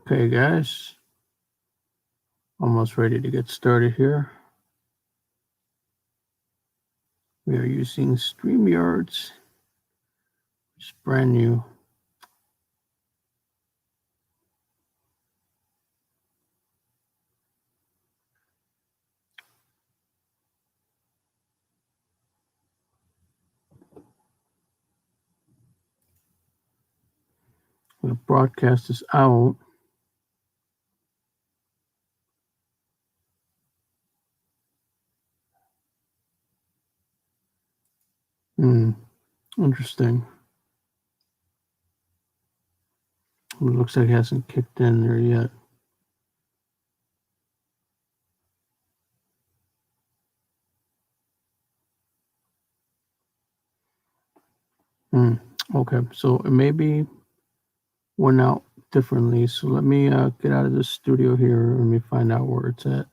Okay, guys, almost ready to get started here. We are using StreamYards, which is brand new. I'm going to broadcast this out. Interesting. It looks like it hasn't kicked in there yet. Okay, so it maybe went out differently. So let me get out of this studio here. Let me find out where it's at.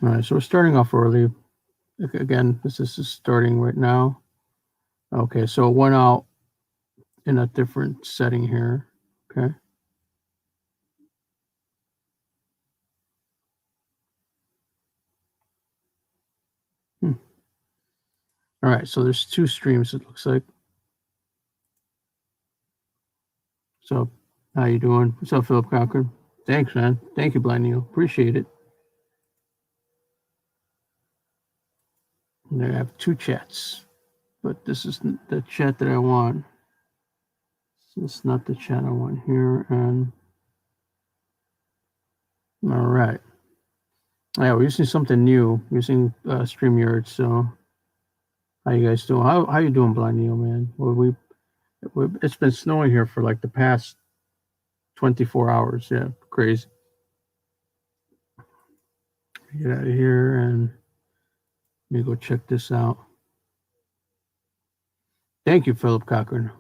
All right, so we're starting off early. Again, this is starting right now. Okay, so it went out in a different setting here. Okay. All right, so there's two streams, it looks like. So, how you doing? What's up, Philip Cochran? Thanks, man. Thank you, Blind Neil. Appreciate it. And I have two chats, but this is the chat that I want. This is not the chat I want here. And all right. Yeah, we're using something new, using StreamYard. So, how you guys doing? How you doing, Blind Neil, man? Well, it's been snowing here for like the past 24 hours. Yeah, crazy. Get out of here and let me go check this out. Thank you, Philip Cochran.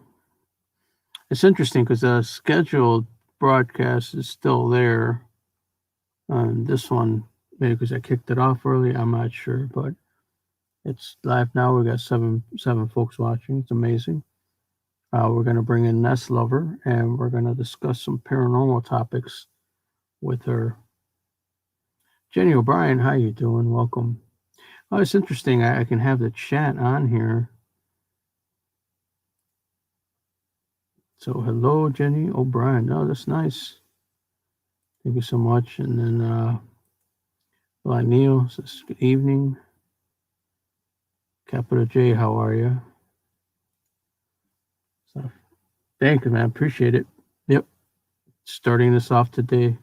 It's interesting because the scheduled broadcast is still there. This one, maybe because I kicked it off early, I'm not sure, but it's live now. We got seven folks watching. It's amazing. We're going to bring in Nez Lover, and we're going to discuss some paranormal topics with her. Jenny O'Brien, how you doing? Welcome. Oh, it's interesting. I can have the chat on here. So hello, Jenny O'Brien. Oh, that's nice. Thank you so much. And then Blind Neil says, good evening. Capital J, how are you? So, thank you, man. Appreciate it. Yep. Starting this off today.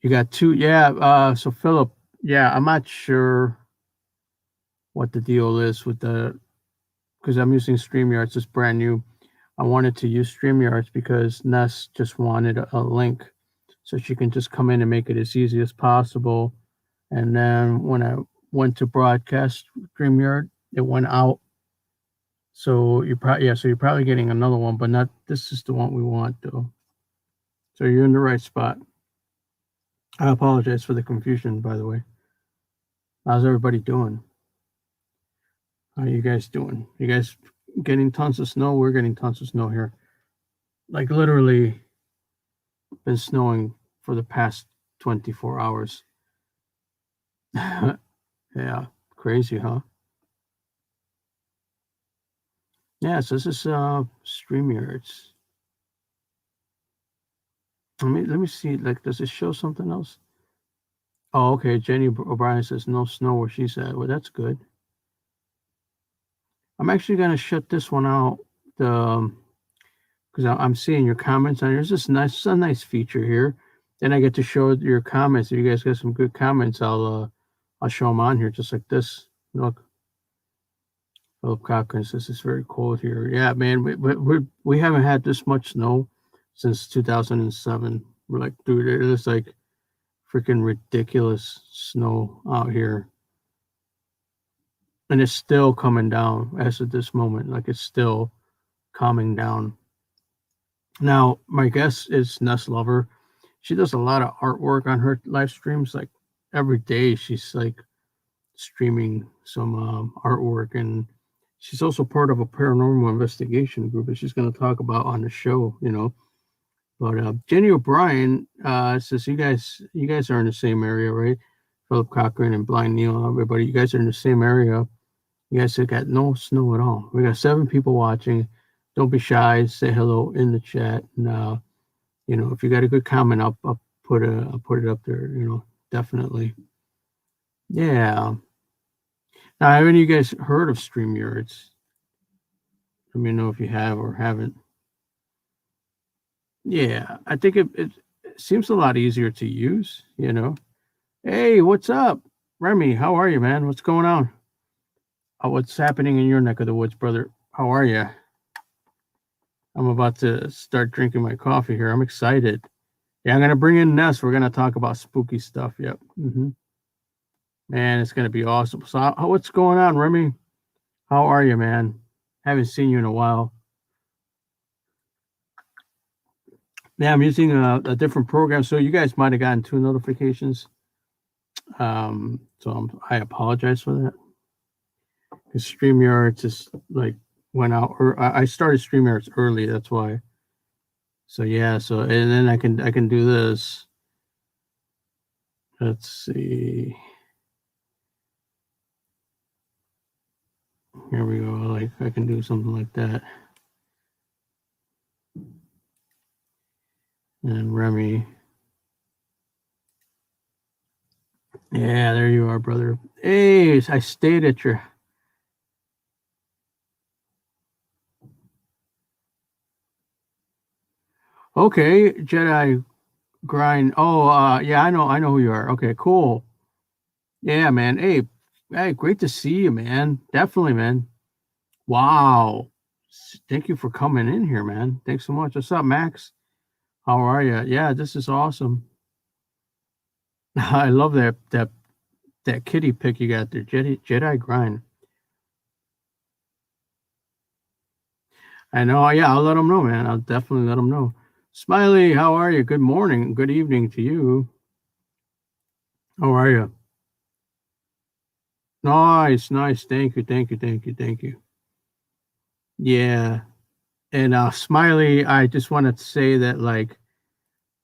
You got two. Yeah. So Philip, yeah, I'm not sure what the deal is with because I'm using StreamYards. It's brand new. I wanted to use StreamYards because Ness just wanted a link so she can just come in and make it as easy as possible. And then when I went to broadcast StreamYard, it went out. So you're probably getting another one, but not this is the one we want though. So you're in the right spot. I apologize for the confusion, by the way. How's everybody doing? How are you guys doing? You guys getting tons of snow? We're getting tons of snow here. Like literally been snowing for the past 24 hours. Yeah, crazy, huh? Yeah, so this is StreamYards. Let me see. Like, does it show something else? Oh, okay. Jenny O'Brien says no snow where she's at. Well, that's good. I'm actually gonna shut this one out. Because I'm seeing your comments on. There's a nice feature here. Then I get to show your comments. If you guys got some good comments, I'll show them on here just like this. Look. Philip Cochran says it's very cold here. Yeah, man, we haven't had this much snow since 2007. We're like, dude, it is like freaking ridiculous snow out here, and it's still coming down as of this moment. Like it's still calming down. Now, my guess is Nez Lover. she does a lot of artwork on her live streams. Like every day, she's like streaming some artwork, and she's also part of a paranormal investigation group that she's going to talk about on the show. But Jenny O'Brien says you guys are in the same area, right? Philip Cochran and Blind Neil, everybody, you guys are in the same area. You guys have got no snow at all. We got 7 people watching. Don't be shy. Say hello in the chat. And if you got a good comment, I'll put it up there. Definitely. Yeah. Now, have any of you guys heard of StreamYard? Let me know if you have or haven't. Yeah, I think it seems a lot easier to use. Hey, what's up, Remy? How are you, man? What's going on? What's happening in your neck of the woods, brother? How are you? I'm about to start drinking my coffee here. I'm excited. Yeah, I'm going to bring in Ness. We're going to talk about spooky stuff. Yep. Man, it's going to be awesome. So what's going on, Remy? How are you, man? Haven't seen you in a while. Yeah, I'm using a different program. So you guys might have gotten 2 notifications. So I apologize for that. Because StreamYard just like went out, or I started StreamYard early. That's why. So yeah. So and then I can do this. Let's see. Here we go. Like I can do something like that. And Remy. Yeah, there you are, brother. Hey, I stayed at your. Okay, Jedi Grind. Oh, yeah, I know who you are. Okay, cool. Yeah, man. Hey, great to see you, man. Definitely, man. Wow. Thank you for coming in here, man. Thanks so much. What's up, Max? How are you? Yeah, this is awesome. I love that kitty pic you got there, Jedi Grind. I know. Yeah, I'll let them know, man. I'll definitely let them know. Smiley, how are you? Good morning. Good evening to you. How are you? Nice. Thank you. Yeah. And Smiley, I just wanted to say that, like,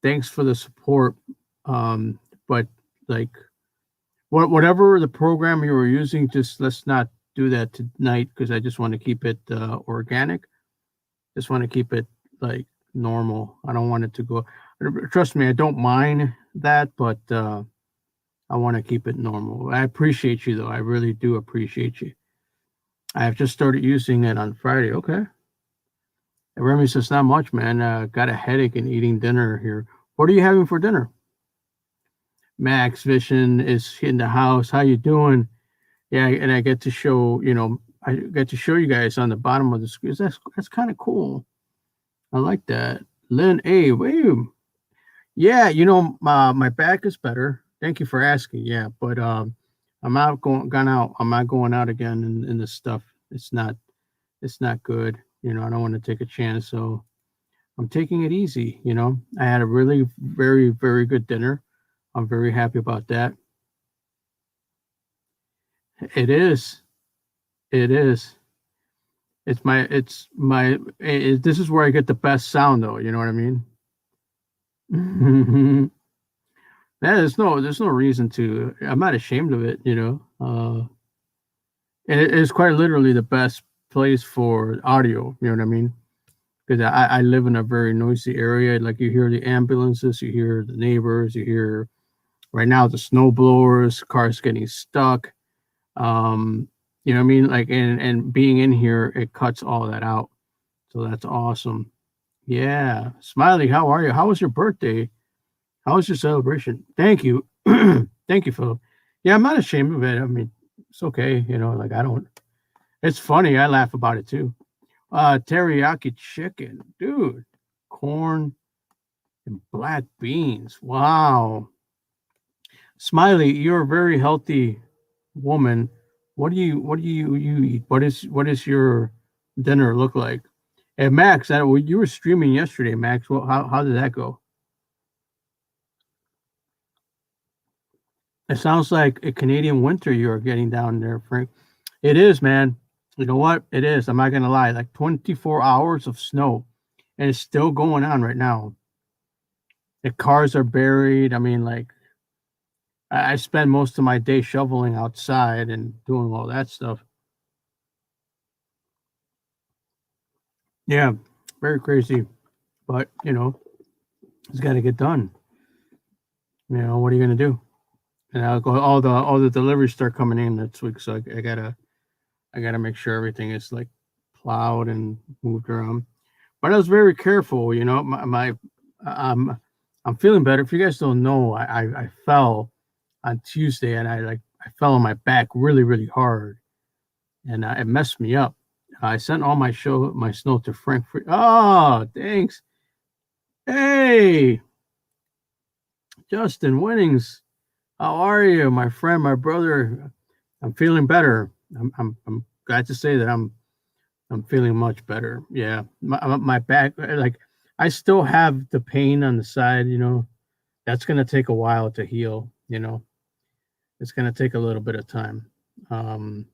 thanks for the support. But like, whatever the program you were using, just let's not do that tonight, because I just want to keep it organic. Just want to keep it like normal. I don't want it to go. Trust me, I don't mind that, but I want to keep it normal. I appreciate you, though. I really do appreciate you. I have just started using it on Friday. Okay. And Remy says, not much, man. Got a headache and eating dinner here. What are you having for dinner? Max Vision is in the house. How you doing? Yeah, and I get to show, I get to show you guys on the bottom of the screen. That's kind of cool. I like that. Lynn A. Wait. Yeah, my back is better. Thank you for asking. Yeah, but I'm not gone out. I'm not going out again in this stuff. It's not good. I don't want to take a chance. So I'm taking it easy. I had a really very, very good dinner. I'm very happy about that. It is. It's my this is where I get the best sound, though. You know what I mean? Yeah, there's no reason to. I'm not ashamed of it. And it is quite literally the best place for audio. You know what I mean? Because I live in a very noisy area. Like, you hear the ambulances, you hear the neighbors, you hear right now the snow blowers, cars getting stuck. You know what I mean? Like, and being in here, it cuts all that out. So that's awesome. Yeah. Smiley, how are you? How was your birthday? How was your celebration? Thank you. Thank you, Philip. Yeah, I'm not ashamed of it. I mean, it's okay. Like, I don't. It's funny. I laugh about it too. Teriyaki chicken, dude. Corn and black beans. Wow. Smiley, you're a very healthy woman. What do you eat? What is your dinner look like? And Max, you were streaming yesterday, Max. Well, how did that go? It sounds like a Canadian winter you're getting down there, Frank. It is, man. You know what? It is. I'm not gonna lie. Like 24 hours of snow, and it's still going on right now. The cars are buried. I mean, like I spend most of my day shoveling outside and doing all that stuff. Yeah, very crazy, but it's got to get done. What are you gonna do? And I'll go. All the deliveries start coming in next week, so I gotta make sure everything is like plowed and moved around. But I was very careful. I'm feeling better. If you guys don't know, I fell on Tuesday, and I fell on my back really really hard, and it messed me up. I sent all my snow to Frankfurt. Oh, thanks. Hey, Justin Winnings, how are you, my friend, my brother? I'm feeling better. I'm glad to say that I'm feeling much better. Yeah, my back, like I still have the pain on the side. That's gonna take a while to heal. It's gonna take a little bit of time. Um,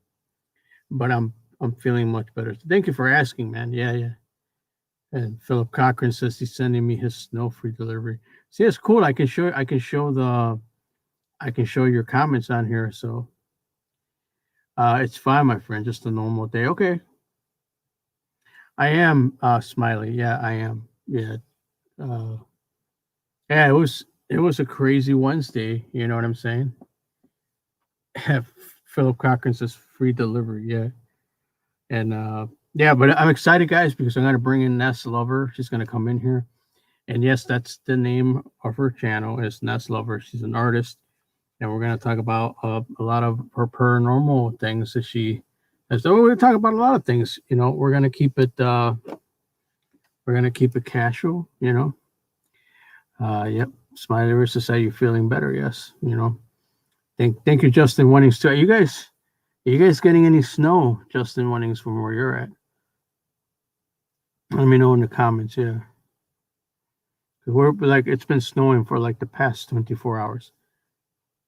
but I'm feeling much better. Thank you for asking, man. Yeah, yeah. And Philip Cochran says he's sending me his snow-free delivery. See, it's cool. I can show your comments on here. So it's fine, my friend. Just a normal day. Okay. I am Smiley. Yeah, I am. Yeah. Uh, yeah, it was a crazy Wednesday. You know what I'm saying? Philip Cochran says free delivery. Yeah. And yeah, but I'm excited, guys, because I'm gonna bring in Nez Lover. She's gonna come in here. And yes, that's the name of her channel is Nez Lover. She's an artist. And we're going to talk about a lot of her paranormal things that she has. So we're going to talk about a lot of things. We're going to keep it casual. Yep. Smiley versus how you feeling better? Yes. Thank you, Justin Winnings. Too. Are you guys getting any snow, Justin Winnings, from where you're at? Let me know in the comments. Yeah. We're like it's been snowing for like the past 24 hours.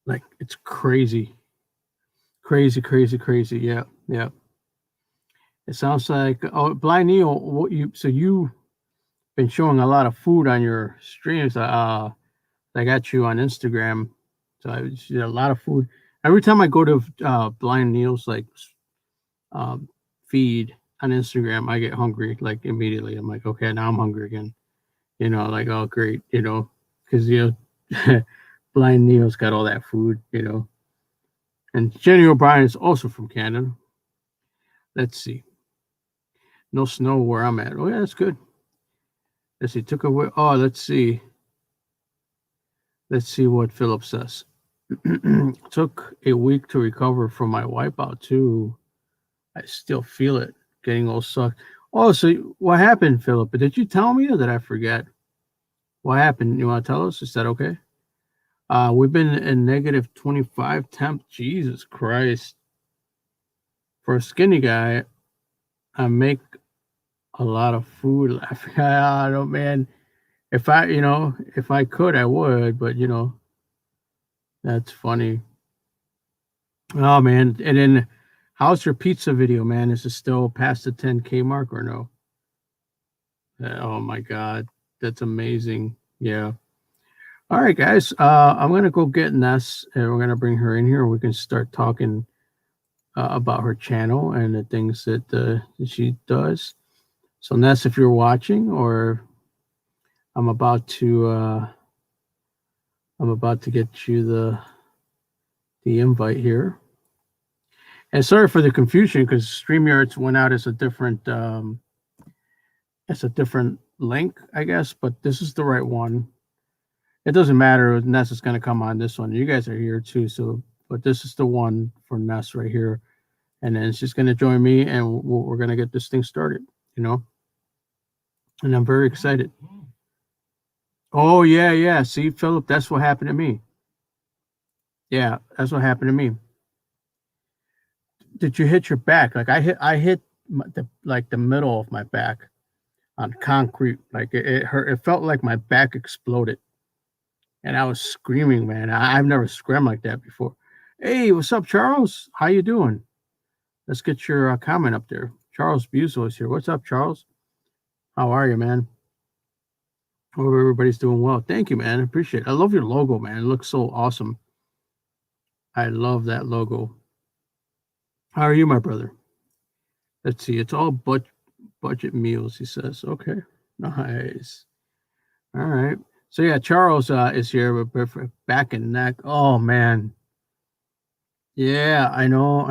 Like it's crazy. Crazy. Yeah, yeah. It sounds like Blind Neil. You've been showing a lot of food on your streams. I got you on Instagram, so I see a lot of food. Every time I go to Blind Neil's like feed on Instagram, I get hungry like immediately. I'm like, okay, now I'm hungry again. Like oh great, because Blind Neil's got all that food. And Jenny O'Brien is also from Canada. Let's see. No snow where I'm at. Oh, yeah, that's good. Let's see. Took away. Oh, let's see. Let's see what Philip says. Took a week to recover from my wipeout, too. I still feel it getting all sucked. Oh, so what happened, Philip? Did you tell me or did I forget? What happened? You want to tell us? Is that okay? We've been in negative 25 temp. Jesus Christ. For a skinny guy, I make a lot of food. I don't, man. If I could, I would, but that's funny. Oh man. And then how's your pizza video, man? Is it still past the 10K mark or no? Oh my God. That's amazing. Yeah. All right, guys. I'm gonna go get Ness and we're gonna bring her in here. We can start talking about her channel and the things that she does. So Ness, if you're watching, or I'm about to get you the invite here. And sorry for the confusion because StreamYards went out as a different link, I guess, but this is the right one. It doesn't matter. Ness is going to come on this one. You guys are here too, so but this is the one for Ness right here, and then she's going to join me, and we're going to get this thing started. And I'm very excited. Oh yeah. See, Philip, that's what happened to me. Yeah, that's what happened to me. Did you hit your back? Like I hit the middle of my back on concrete. Like it hurt. It felt like my back exploded. and I was screaming, man. I've never screamed like that before. Hey, what's up, Charles? How you doing? Let's get your comment up there. Charles Buzo is here. What's up, Charles? How are you, man? Hope everybody's doing well. Thank you, man. I appreciate it. I love your logo, man. It looks so awesome. I love that logo. How are you, my brother? Let's see. It's all budget meals, he says. Okay. Nice. All right. So, yeah, Charles is here with back and neck. Oh, man. Yeah, I know.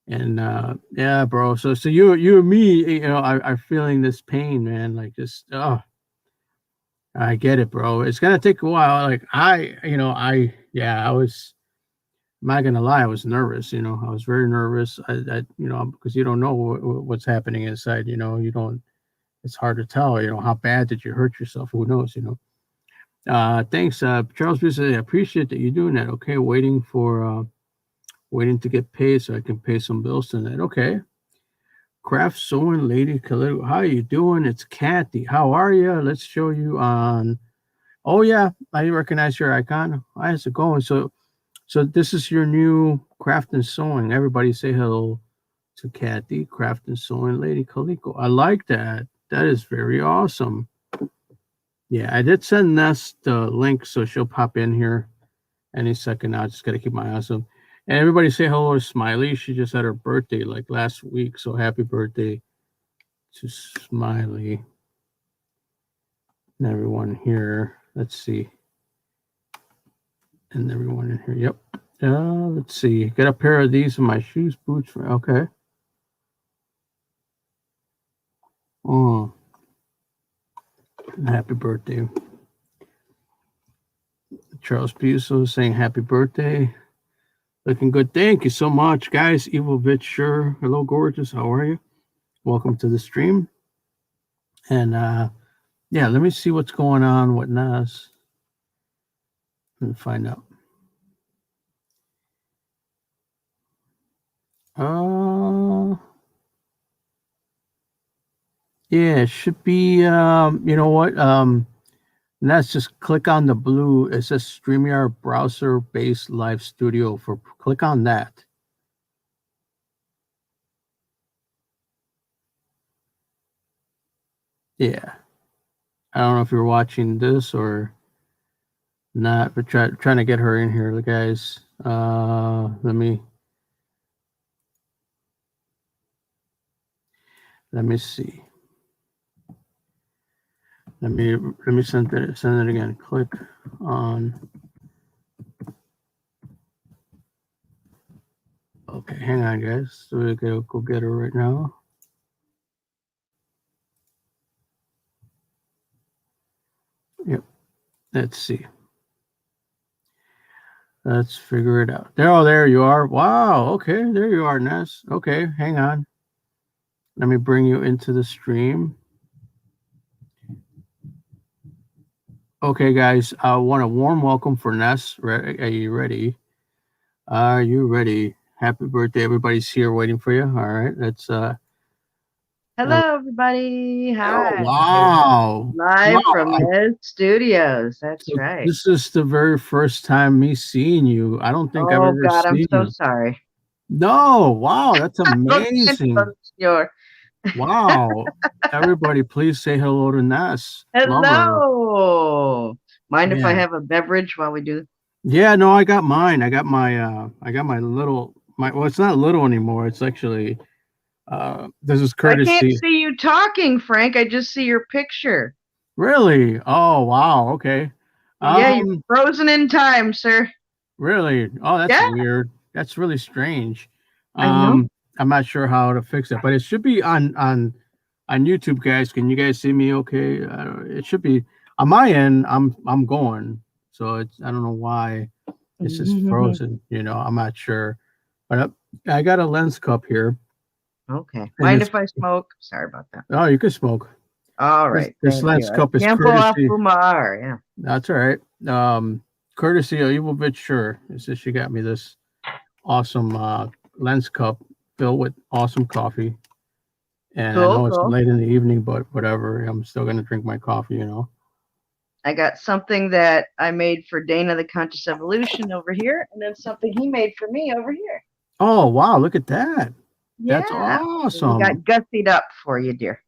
And yeah, bro. So you and me, are feeling this pain, man. Like just I get it, bro. It's gonna take a while. Like I was. I'm not gonna lie, I was nervous. I was very nervous. Because you don't know what's happening inside. You don't. It's hard to tell. How bad did you hurt yourself? Who knows? Thanks, Charles. I appreciate that you're doing that. Okay, waiting to get paid so I can pay some bills tonight. Okay. Craft Sewing Lady Khalil. How you doing? It's Kathy. How are you? Let's show you on. Oh yeah, I recognize your icon. How's it going? So this is your new Craft and Sewing. Everybody say hello to Kathy, Craft and Sewing Lady Kaliko. I like that. That is very awesome. Yeah, I did send Ness the link, so she'll pop in here any second now. I just got to keep my eyes up. And everybody say hello to Smiley. She just had her birthday like last week, so happy birthday to Smiley. And everyone here. Let's see. And everyone in here. Yep. Let's see. Got a pair of these in my shoes, boots. Okay. Oh. Happy birthday. Charles Buso saying happy birthday. Looking good. Thank you so much, guys. Evil Bitch, sure. Hello, gorgeous. How are you? Welcome to the stream. And yeah, let me see what's going on with Nas. Let me find out. Yeah, it should be. You know what? Let's just click on the blue. It says StreamYard browser-based live studio. Click on that. Yeah. I don't know if you're watching this or not, but trying to get her in here, guys. Let me see. Let me send it again. Click on. Okay, hang on, guys. So we gotta go get her right now. Yep. Let's see. Let's figure it out. There you are. Wow. Okay, there you are, Ness. Okay, hang on. Let me bring you into the stream. Okay, guys. I want a warm welcome for Ness. Are you ready? Are you ready? Happy birthday. Everybody's here waiting for you. All right. Let's Hello, everybody. Hi. Oh, wow. Live from Nez Studios. That's right. This is the very first time me seeing you. I don't think I've ever God, seen I'm so you. sorry. No. Wow. That's amazing. Wow. Everybody, please say hello to Ness. Hello. Mind if I have a beverage while we do? Yeah, no, I got mine. I got my little well, it's not little anymore. It's actually this is courtesy. I can't see you talking, Frank. I just see your picture. Really? Oh, wow. Okay. Yeah, you're frozen in time, sir. Really? Oh, that's weird. That's really strange. I know. I'm not sure how to fix it, but it should be on YouTube, guys. Can you guys see me okay? It should be on my end. I'm going. So I don't know why it's just frozen. I'm not sure. But I got a lens cup here. Okay. Mind if I smoke? Sorry about that. Oh, you can smoke. All right. This lens cup is courtesy. Yeah. That's all right. Courtesy of Evil Bitch, sure. She got me this awesome lens cup filled with awesome coffee. And I know it's late in the evening, but whatever. I'm still gonna drink my coffee, I got something that I made for Dana the Conscious Evolution over here, and then something he made for me over here. Oh, wow. Look at that. Yeah. That's awesome. We got gussied up for you, dear.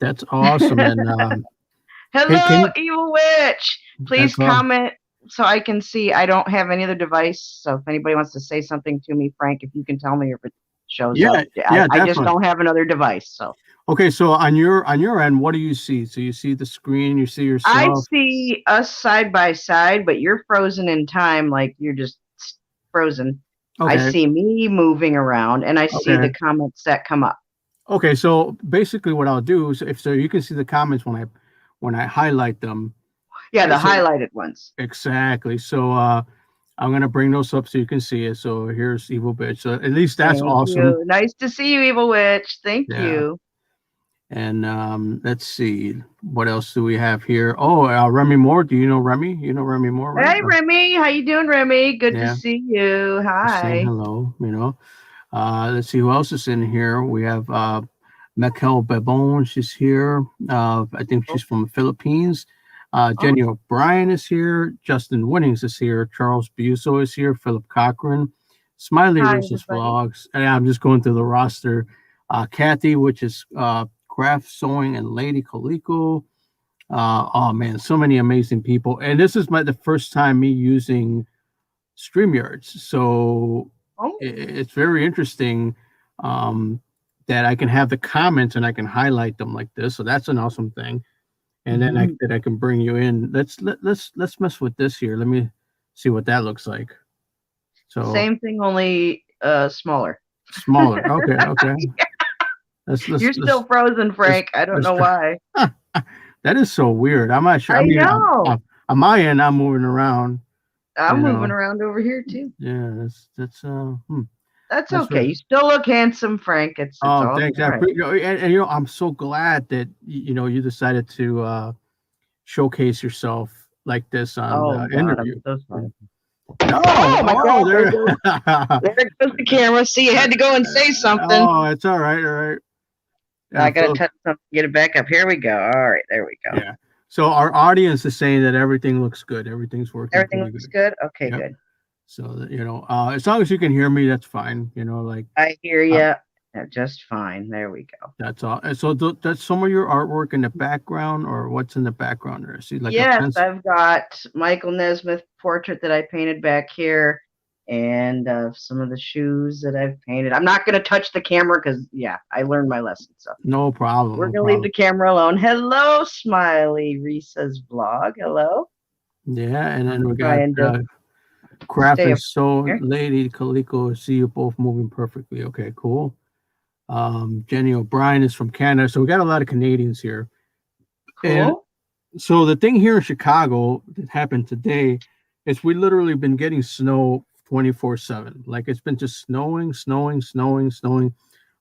That's awesome. And hello, hey, Evil Witch. Please comment so I can see. I don't have any other device. So if anybody wants to say something to me, Frank, if you can tell me if it shows up. I just don't have another device. So okay, so on your end, what do you see? So you see the screen, you see yourself. I see us side by side, but you're frozen in time, like you're just frozen. Okay. I see me moving around, and I see the comments that come up. Okay, so basically, what I'll do is, so you can see the comments when I highlight them. Yeah, the highlighted ones. Exactly. So I'm gonna bring those up so you can see it. So here's Evil Bitch. So at least that's awesome. You. Nice to see you, Evil Witch. Thank you. And let's see, what else do we have here? Oh, Remy Moore. Do you know Remy? You know Remy Moore, right? Hey, Remy. How you doing, Remy? Good to see you. Hi. Hello. You know, let's see who else is in here. We have Mikel Babon. She's here. I think she's from the Philippines. Jenny O'Brien is here. Justin Winnings is here. Charles Buso is here. Philip Cochran. Smiley versus Vlogs. And I'm just going through the roster. Kathy, which is Craft Sewing, and Lady Coleco. Oh man, so many amazing people. And this is the first time me using StreamYards. So it's very interesting that I can have the comments and I can highlight them like this. So that's an awesome thing. And then I can bring you in. Let's mess with this here. Let me see what that looks like. So same thing, only smaller. Smaller. Okay. You're still frozen, Frank. I don't know why. That is so weird. I'm not sure. I mean, know. On my end, I'm moving around. I'm moving around over here too. Yeah, that's That's okay. Right. You still look handsome, Frank. It's all thanks. right. And I'm so glad that you decided to showcase yourself like this on the interview. I'm so sorry. Oh my God! There goes the camera. See, you had to go and say something. Oh, it's all right. All right. Yeah, I gotta touch something, get it back up. Here we go. All right, there we go. Yeah. So our audience is saying that everything looks good. Everything's working. Everything looks good. Okay, good. So as long as you can hear me, that's fine. I hear you just fine. There we go. That's all. So that's some of your artwork in the background, or what's in the background there? See, like yes, I've got Michael Nesmith portrait that I painted back here, and some of the shoes that I've painted. I'm not going to touch the camera because I learned my lesson. So no problem. We're going to leave the camera alone. Hello, Smiley Risa's vlog. Hello. Yeah, and then we got Craft is so Lady Coleco. See you both moving perfectly. Okay, cool. Jenny O'Brien is from Canada, so we got a lot of Canadians here. Cool. And so the thing here in Chicago that happened today is we literally been getting snow 24/7. Like it's been just snowing.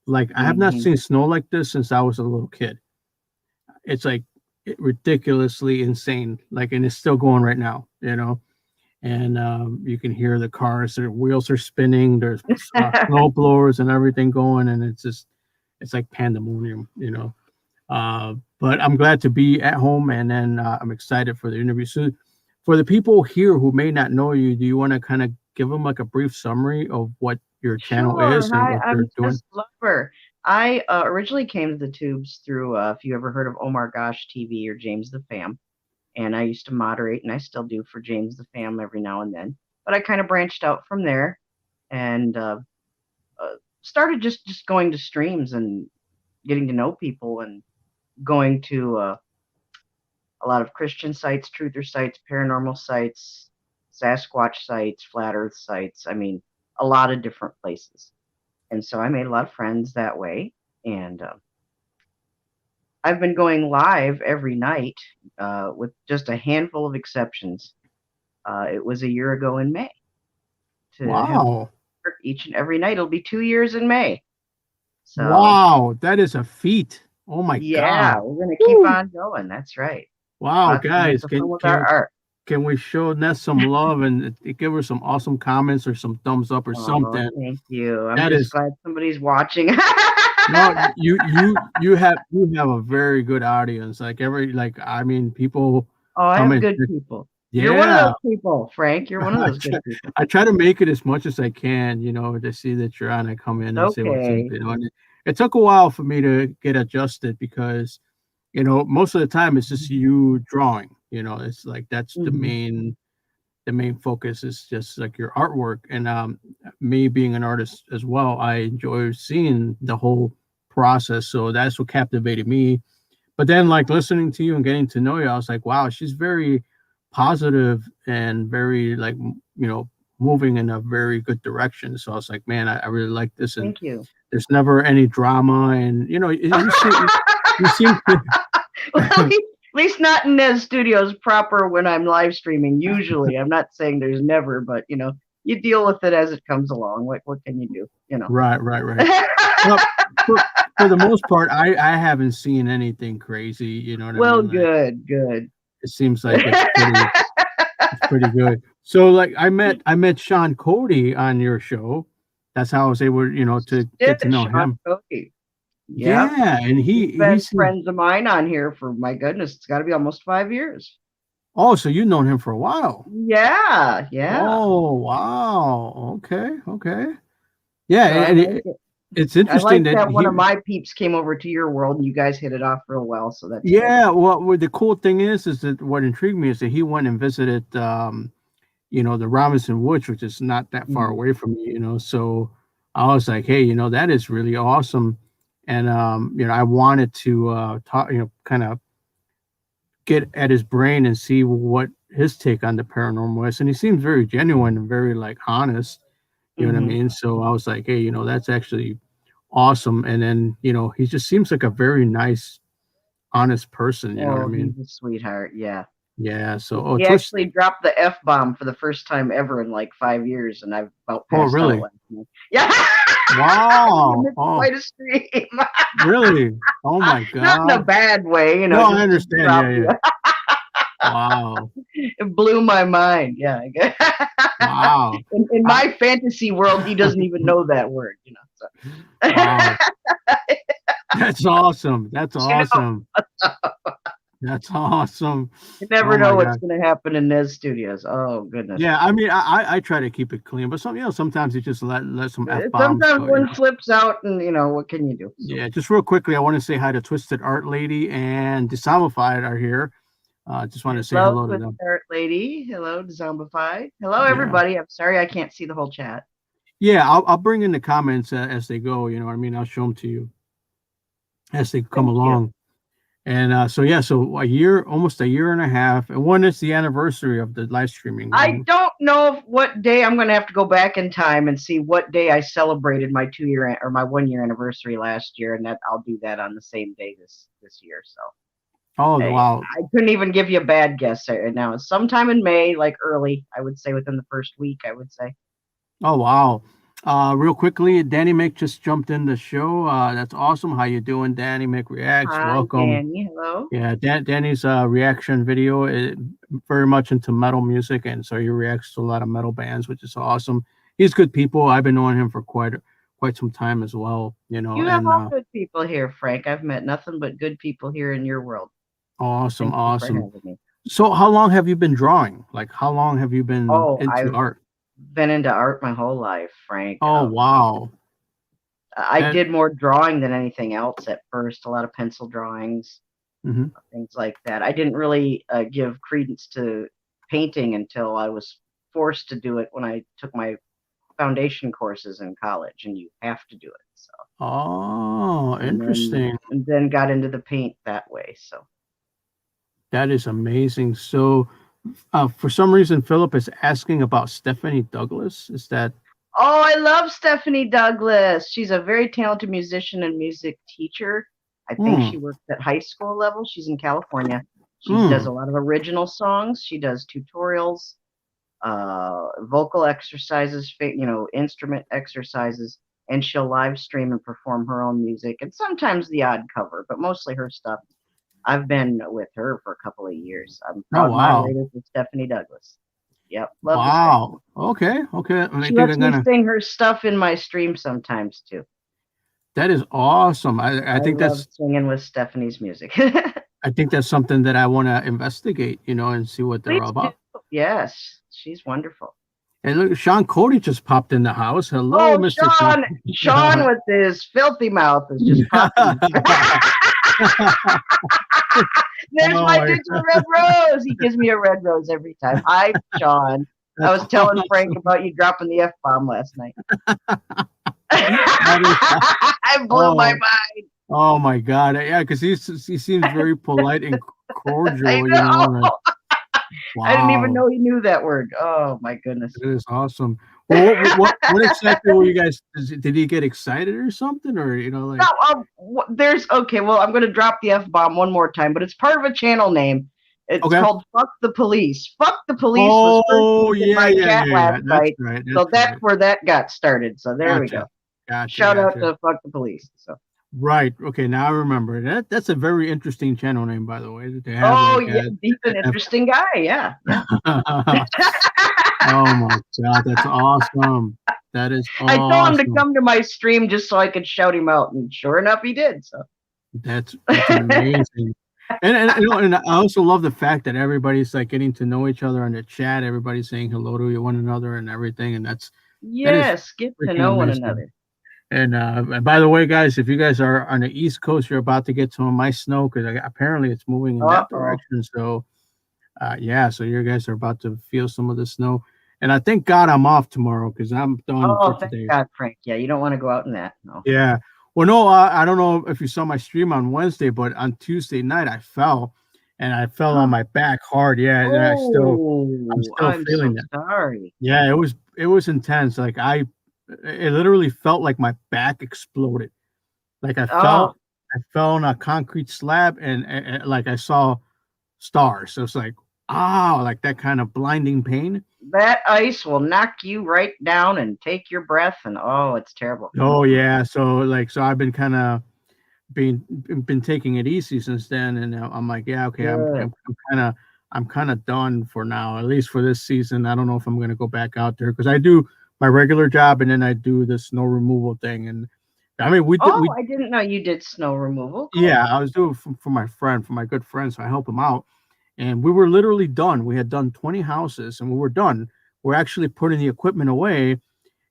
Like I have not seen snow like this since I was a little kid. It's like ridiculously insane. Like, and it's still going right now. And you can hear the cars, their wheels are spinning, there's snow blowers and everything going, and it's like pandemonium, but I'm glad to be at home, and then I'm excited for the interview. So for the people here who may not know you, do you want to kind of give them like a brief summary of what your channel is and what you're doing? Guest Lover. I originally came to the tubes through, if you ever heard of Omar Gosh TV or James the Fam. And I used to moderate, and I still do for James the Fam every now and then. But I kind of branched out from there and started just going to streams and getting to know people and going to a lot of Christian sites, truther sites, paranormal sites, Sasquatch sites, flat earth sites. I mean, a lot of different places. And so I made a lot of friends that way. And I've been going live every night with just a handful of exceptions. It was a year ago in May. Wow. Each and every night. It'll be 2 years in May. So, wow, that is a feat. Oh my God. Yeah, we're going to keep on going. That's right. Wow, guys. Can we show Ness some love and give her some awesome comments or some thumbs up or something? Thank you. I'm just glad somebody's watching. No, you have a very good audience. Like I mean, people. Oh, I come have and good people. You're one of yeah. those people, Frank. You're one of I those good try, people. I try to make it as much as I can, you know, to see that you're on. I come in and say what's up, Okay. you know. And it took a while for me to get adjusted because, you know, most of the time it's just you drawing. You know, it's like that's Mm-hmm. the main focus is just like your artwork. And me being an artist as well, I enjoy seeing the whole process. So that's what captivated me. But then, like listening to you and getting to know you, I was like, wow, she's very positive and very like you know moving in a very good direction. So I was like, man, I really like this, and Thank you. there's never any drama, and you know, you seem to. Well, at least not in Nez Studios proper when I'm live streaming. Usually, I'm not saying there's never, but you deal with it as it comes along. What can you do? Right. Well, for the most part, I haven't seen anything crazy. You know what I Well, mean? Like good. it seems like it's pretty good. So like I met Sean Cody on your show. That's how I was able, you know, to Did get to know Sean him. Cody? Yep. Yeah, and He's he been seemed. friends of mine on here for, my goodness, it's got to be almost 5 years. Oh, so you've known him for a while. Yeah. Oh, wow. Okay. Yeah, So I and like it. it's I interesting like that that one he. of my peeps came over to your world and you guys hit it off real well. So that's good. Yeah, well, what the cool thing is that what intrigued me is that he went and visited, you know, the Robinson Woods, which is not that far Mhm. away from me, you know. So I was like, hey, you know, that is really awesome. And you know, I wanted to talk, you know, kind of get at his brain and see what his take on the paranormal is. And he seems very genuine and very like honest, you know what I Mhm. mean? So I was like, hey, you know, that's actually awesome. And then, you know, he just seems like a very nice, honest person, you know what I Oh, mean? he's a sweetheart. Yeah. Yeah. So He twist. actually dropped the F bomb for the first time ever in like 5 years, and I've about Oh, passed out really? last night. Yeah. Wow. It's Oh, quite a stream. really? Oh my Not in a God. bad way, No, I just understand. drop Yeah. you. Wow. It blew my mind. Yeah. Wow. In I, my fantasy world, he doesn't even know that word. So. wow. That's awesome. That's You know, awesome. That's awesome. you never Oh know my what's God. going to happen in Nez Studios. Oh goodness. Yeah, I mean, I try to keep it clean, but some, you know, sometimes you just let some F bombs Sometimes go, you one know. slips out, and what can you do? So Yeah, just real quickly, I want to say hi to Twisted Art Lady and Disamified are here. Just want to say hello, hello to Twist them. Art Lady. Hello, Zombified. Hello, Yeah. everybody. I'm sorry I can't see the whole chat. Yeah, I'll bring in the comments as they go, you know what I mean? I'll show them to you as they come Thank you. along. And so yeah, so a year, almost a year and a half. And when is the anniversary of the live streaming? I don't know what day. I'm going to have to go back in time and see what day I celebrated my 2 year or my 1 year anniversary last year, and that I'll do that on the same day this year. So Oh I, wow. I couldn't even give you a bad guess right now. It's sometime in May, like early. I would say within the first week. I would say. Oh wow. Real quickly, Danny Mick just jumped in the show. That's awesome. How you doing, Danny Mick Reacts? Hi, Welcome. Danny. Hello. Yeah, Danny's reaction video is very much into metal music, and so he reacts to a lot of metal bands, which is awesome. He's good people. I've been knowing him for quite some time as well, you know, You have and all good people here, Frank. I've met nothing but good people here in your world. awesome, Thank you for awesome. having me. So how long have you been drawing? Like how long have you been Oh, into I've art? been into art my whole life, Frank. Oh wow. I That did more drawing than anything else at first, a lot of pencil drawings, mhm. things like that. I didn't really give credence to painting until I was forced to do it when I took my foundation courses in college, and you have to do it. So, Oh, and then interesting. and then got into the paint that way. So, That is amazing. So for some reason Philip is asking about Stephanie Douglas. Is that oh, I love Stephanie Douglas. She's a very talented musician and music teacher. I think mm, she works at high school level. She's in California. She does mm. a lot of original songs. She does tutorials, vocal exercises, instrument exercises, and she'll live stream and perform her own music and sometimes the odd cover, but mostly her stuff. I've been with her for a couple of years. I'm Oh proud wow. moderator for Stephanie Douglas. Yep, love the Stephanie. Wow. Okay. I She think lets I'm me gonna. sing her stuff in my stream sometimes too. That is awesome. I I think love that's singing with Stephanie's music. I think that's something that I want to investigate, you know, and see what they're Please all do. about. Yes, she's wonderful. And look, Sean Cody just popped in the house. Hello, Oh, Mr. Sean! Sean. Sean with his filthy mouth is just popping. There's Oh my my digital red rose. He gives me a red rose every time. Hi, Sean. I was telling awesome. Frank about you dropping the F-bomb last night. That is, I blew my mind. oh my God. Yeah, because he seems very polite and cordial, I you know. know. Like, I didn't even wow. know he knew that word. Oh my goodness. It is awesome. Well, what exactly were you guys? Did he get excited or something, or you know, like? No, there's okay. Well, I'm going to drop the F-bomb one more time, but it's part of a channel name. It's Okay. called "Fuck the Police." "Fuck the Police" was first Oh used in my chat last night, That's right. so that's where that got started. So there we go. Shout out to "Fuck the Police." So. Right. Okay. Now I remember that. That's a very interesting channel name, by the way. To have Oh like yeah, he's an interesting guy. Yeah. Oh my God, that's awesome. That is I told him to awesome. come to my stream just so I could shout him out, and sure enough, he did. So That's amazing. And you know, and I also love the fact that everybody's like getting to know each other on the chat. Everybody's saying hello to one another and everything, and that is yes, get to freaking know one amazing. another. And by the way, guys, if you guys are on the East Coast, you're about to get some of my snow because apparently it's moving in that direction. So, yeah, so you guys are about to feel some of the snow. And I thank God I'm off tomorrow because I'm done for Thank today. God, Frank. Yeah, you don't want to go out in that. No. Yeah. Well, no, I don't know if you saw my stream on Wednesday, but on Tuesday night I fell, and I fell on my back hard. Yeah, and I'm still feeling so it. sorry. Yeah, it was intense. Like it literally felt like my back exploded. Like I fell on a concrete slab, and like I saw stars. So it's like, like that kind of blinding pain. That ice will knock you right down and take your breath, and it's terrible. Oh yeah. So I've been kind of been taking it easy since then, and I'm like, yeah, okay, I'm kind of done for now, at least for this season. I don't know if I'm going to go back out there because I do my regular job and then I do the snow removal thing. And I mean, I didn't know you did snow removal. Cool. Yeah, I was doing for my friend, for my good friend, so I help him out. And we were literally done. We had done 20 houses, and we were done. We're actually putting the equipment away,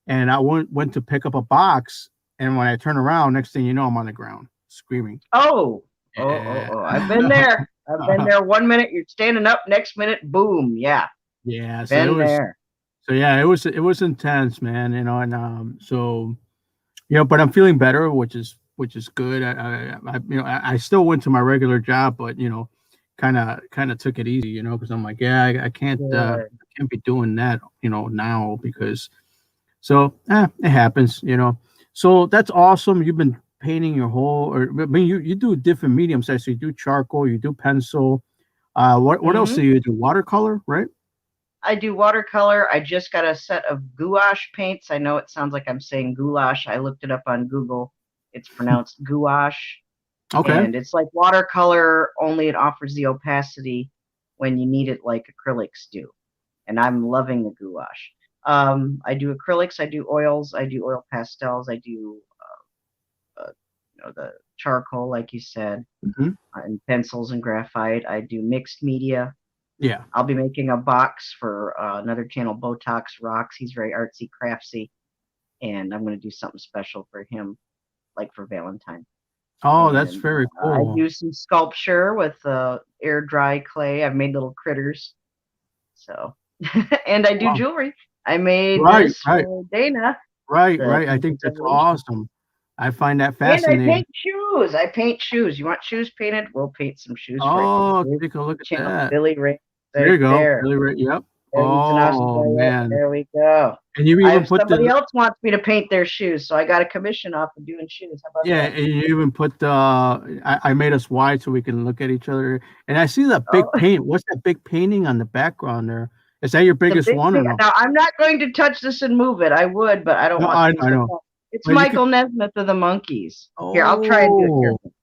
and I went to pick up a box, and when I turn around, next thing you know, I'm on the ground screaming. I've been there. I've been there. 1 minute you're standing up, next minute, boom. Yeah. Yeah. Been there. So yeah, it was intense, man. You know, and so but I'm feeling better, which is good. I still went to my regular job, but kind of took it easy, because I'm like, yeah, I can't be doing that, now because it happens, So that's awesome. You've been painting your whole, I mean, you do different mediums. So you do charcoal, you do pencil. What else do you do? Watercolor, right? I do watercolor. I just got a set of gouache paints. I know it sounds like I'm saying goulash. I looked it up on Google. It's pronounced gouache. Okay. And it's like watercolor, only it offers the opacity when you need it like acrylics do. And I'm loving the gouache. I do acrylics, I do oils, I do oil pastels, I do the charcoal, like you said, and pencils and graphite. I do mixed media. Yeah. I'll be making a box for another channel, Botox Rocks. He's very artsy, craftsy, and I'm going to do something special for him, like for Valentine. Oh, that's very cool. I do some sculpture with air dry clay. I've made little critters. So, and I do jewelry. I made this for Dana. Right. I think that's awesome. I find that fascinating. And I paint shoes. You want shoes painted? We'll paint some shoes for you. Take a look at that. Billy Ray. There you go. Billy Ray. Yep. Oh, man. There we go. And you even put somebody else wants me to paint their shoes, so I got a commission off of doing shoes. How about that? And you even put I made us wide so we can look at each other. And I see that big paint. What's that big painting on the background there? Is that your biggest one? Or no? Now I'm not going to touch this and move it. I would, but I don't want to. I know. It's Michael Nesmith of the Monkees. Here, I'll try and do it carefully.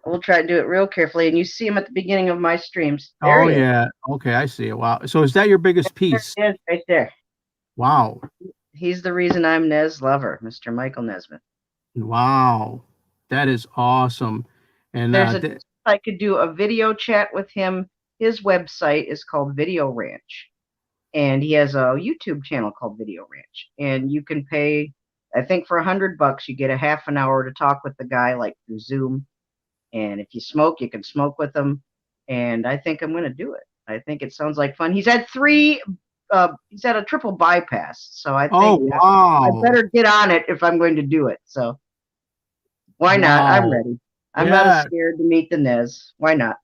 We'll try to do it real carefully, and you see him at the beginning of my streams. There he is. Okay, I see it. Wow. So is that your biggest piece? Yes, right there. Wow. He's the reason I'm Nez Lover, Mr. Michael Nesmith. Wow, that is awesome. And I could do a video chat with him. His website is called Video Ranch, and he has a YouTube channel called Video Ranch. And you can pay, I think, for $100, you get a half an hour to talk with the guy, like through Zoom. And if you smoke, you can smoke with him. And I think I'm going to do it. I think it sounds like fun. He's had he's had a triple bypass. So I think I better get on it if I'm going to do it. So why not? I'm ready. I'm not as scared to meet the Nez. Why not?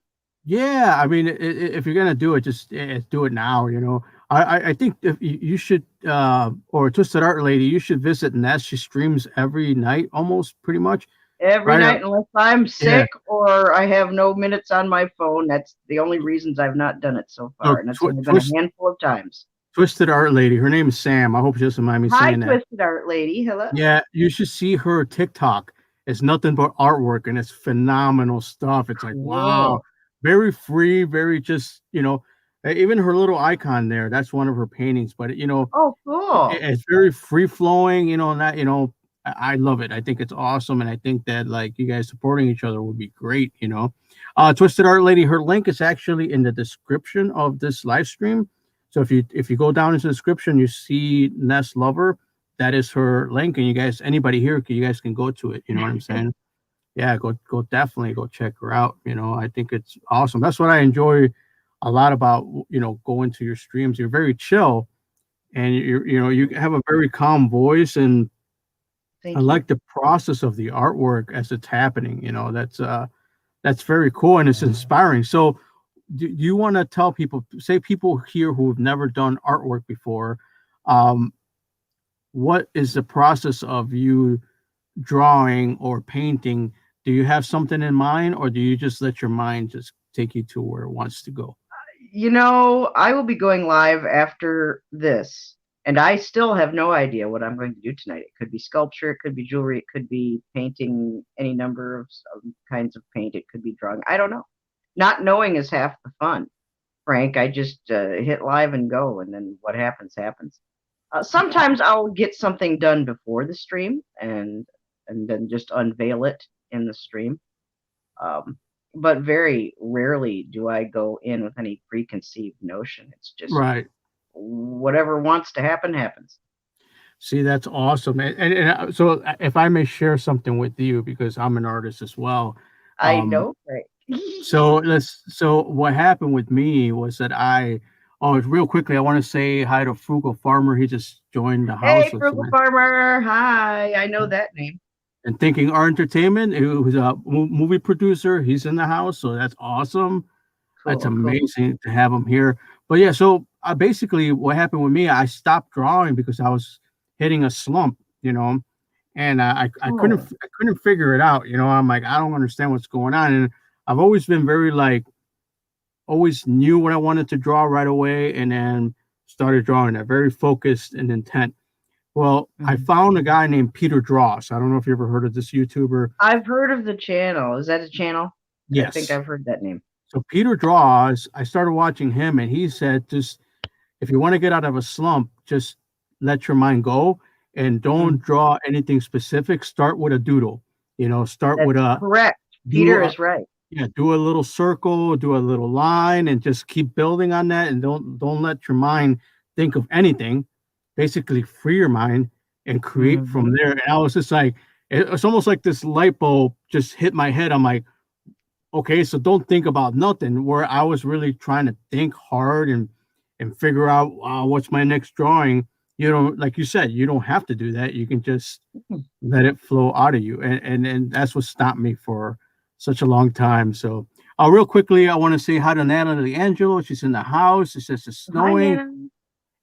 Yeah, I mean, if you're gonna do it, just do it now. You know, I think if you should, or Twisted Art Lady, you should visit Nez. She streams every night, almost pretty much. Every night, unless I'm sick or I have no minutes on my phone. That's the only reasons I've not done it so far, and it's only been a handful of times. Twisted Art Lady, her name is Sam. I hope she doesn't mind me saying that. Hi, Twisted Art Lady. Hello. Yeah, you should see her TikTok. It's nothing but artwork, and it's phenomenal stuff. It's like, wow, very free, very just, you know, even her little icon there, that's one of her paintings. But, you know, oh, cool. It's very free flowing, you know, and that, you know, I love it. I think it's awesome. And I think that, like, you guys supporting each other would be great, you know. Twisted Art Lady, her link is actually in the description of this live stream. So if you go down into the description, you see Nez Lover. That is her link, and you guys, anybody here, you guys can go to it. You know what I'm saying? Yeah, go definitely go check her out. You know, I think it's awesome. That's what I enjoy a lot about, you know, going to your streams. You're very chill, and you have a very calm voice, and I like the process of the artwork as it's happening. You know, that's very cool, and it's inspiring. So, do you want to tell people, say people here who have never done artwork before, what is the process of you drawing or painting? Do you have something in mind, or do you just let your mind just take you to where it wants to go? You know, I will be going live after this, and I still have no idea what I'm going to do tonight. It could be sculpture, it could be jewelry, it could be painting any number of kinds of paint, it could be drawing. I don't know. Not knowing is half the fun, Frank. I just hit live and go, and then what happens, happens. Sometimes I'll get something done before the stream and then just unveil it in the stream. But very rarely do I go in with any preconceived notion. It's just whatever wants to happen, happens. See, that's awesome. And so if I may share something with you, because I'm an artist as well. I know, right? So what happened with me was that real quickly, I want to say hi to Frugal Farmer. He just joined the house. Hey, Frugal Farmer. Hi. I know that name. And Thinking Art Entertainment, who's a movie producer. He's in the house. So that's awesome. Cool, that's amazing to have him here. But yeah, so basically what happened with me, I stopped drawing because I was hitting a slump, you know, and I couldn't figure it out. You know, I'm like, I don't understand what's going on. And I've always been very always knew what I wanted to draw right away, and then started drawing that, very focused and intent. Well, I found a guy named Peter Dross. I don't know if you ever heard of this YouTuber. I've heard of the channel. Is that a channel? Yes. I think I've heard that name. So Peter Dross, I started watching him, and he said, just if you want to get out of a slump, just let your mind go and don't draw anything specific. Start with a doodle. You know, start with a correct. Peter is right. Yeah, do a little circle, do a little line, and just keep building on that. And don't let your mind think of anything. Basically, free your mind and create from there. And I was just like, it's almost like this light bulb just hit my head. I'm like, okay, so don't think about nothing. Where I was really trying to think hard and figure out what's my next drawing. You know, like you said, you don't have to do that. You can just let it flow out of you. And that's what stopped me for such a long time. So real quickly, I want to say hi to Natalie Angelo. She's in the house. It says it's snowing. Hi,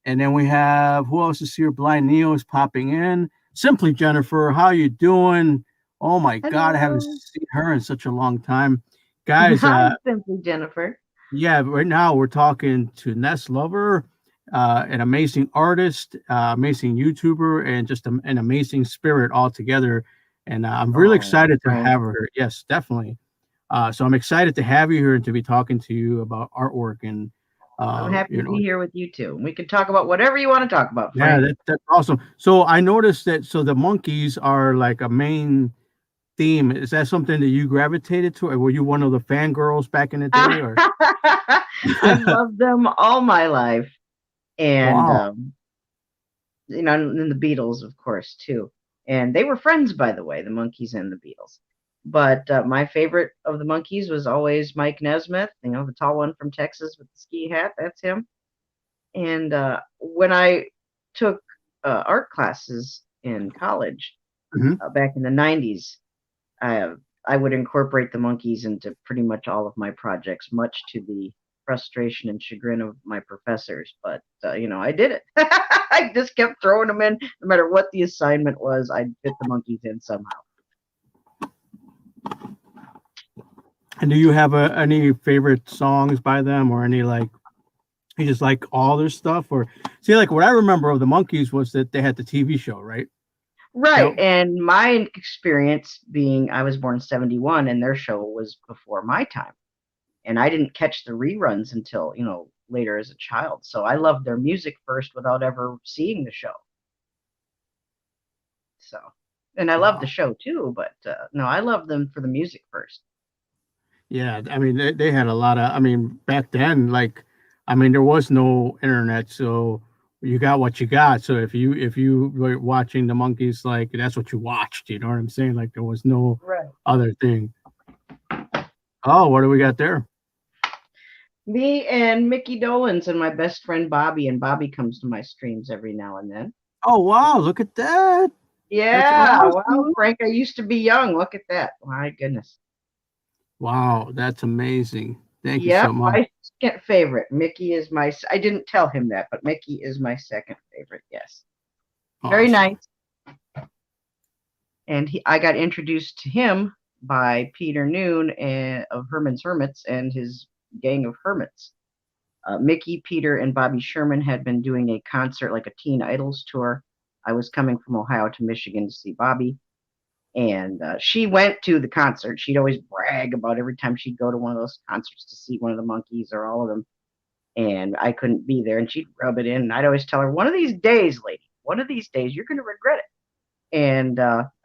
and then we have, who else is here? Blind Neo is popping in. Simply Jennifer, how you doing? Oh my God, I haven't seen her in such a long time. Guys, Simply Jennifer. Yeah, right now we're talking to Nez Lover, an amazing artist, amazing YouTuber, and just an amazing spirit altogether. And I'm really excited to have her here. Yes, definitely. So I'm excited to have you here and to be talking to you about artwork. And I'm happy to be here with you too. We can talk about whatever you want to talk about, Frank. Yeah, that's awesome. So I noticed that, so the monkeys are like a main theme. Is that something that you gravitated to, or were you one of the fangirls back in the day? Or I've loved them all my life, and wow, and the Beatles, of course, too. And they were friends, by the way, the Monkees and the Beatles. But my favorite of the Monkees was always Mike Nesmith, the tall one from Texas with the ski hat. That's him. And when I took art classes in college hmm back in the 90s, I, I would incorporate the Monkees into pretty much all of my projects, much to the frustration and chagrin of my professors. But, I did it. I just kept throwing them in. No matter what the assignment was, I'd fit the Monkees in somehow. And do you have any favorite songs by them, or any like you just like all their stuff? Or see, like what I remember of the Monkees was that they had the TV show, right? Right. That And my experience being I was born in 71 and their show was before my time. And I didn't catch the reruns until, later as a child. So I loved their music first without ever seeing the show. So, and I love the wow. show too, but no, I love them for the music first. Yeah, I mean they had a lot of. I mean back then, like, I mean there was no internet, so you got what you got. So if you were watching the Monkees, like that's what you watched. You know what I'm saying? Like there was no Right. other thing. Oh, what do we got there? Me and Mickey Dolans and my best friend Bobby, and Bobby comes to my streams every now and then. Oh wow, look at that. That's Yeah, wow, awesome. Frank, I used to be young. Look at that. My goodness. Wow, that's amazing. Thank you so Yep, much. my second favorite. Mickey is I didn't tell him that, but Mickey is my second favorite. Yes. Very Awesome. nice. And I got introduced to him by Peter Noon of Herman's Hermits and his gang of hermits. Mickey, Peter, and Bobby Sherman had been doing a concert, like a Teen Idols tour. I was coming from Ohio to Michigan to see Bobby, and she went to the concert. She'd always brag about every time she'd go to one of those concerts to see one of the Monkees or all of them, and I couldn't be there, and she'd rub it in, and I'd always tell her, one of these days, lady, one of these days, you're going to regret it. And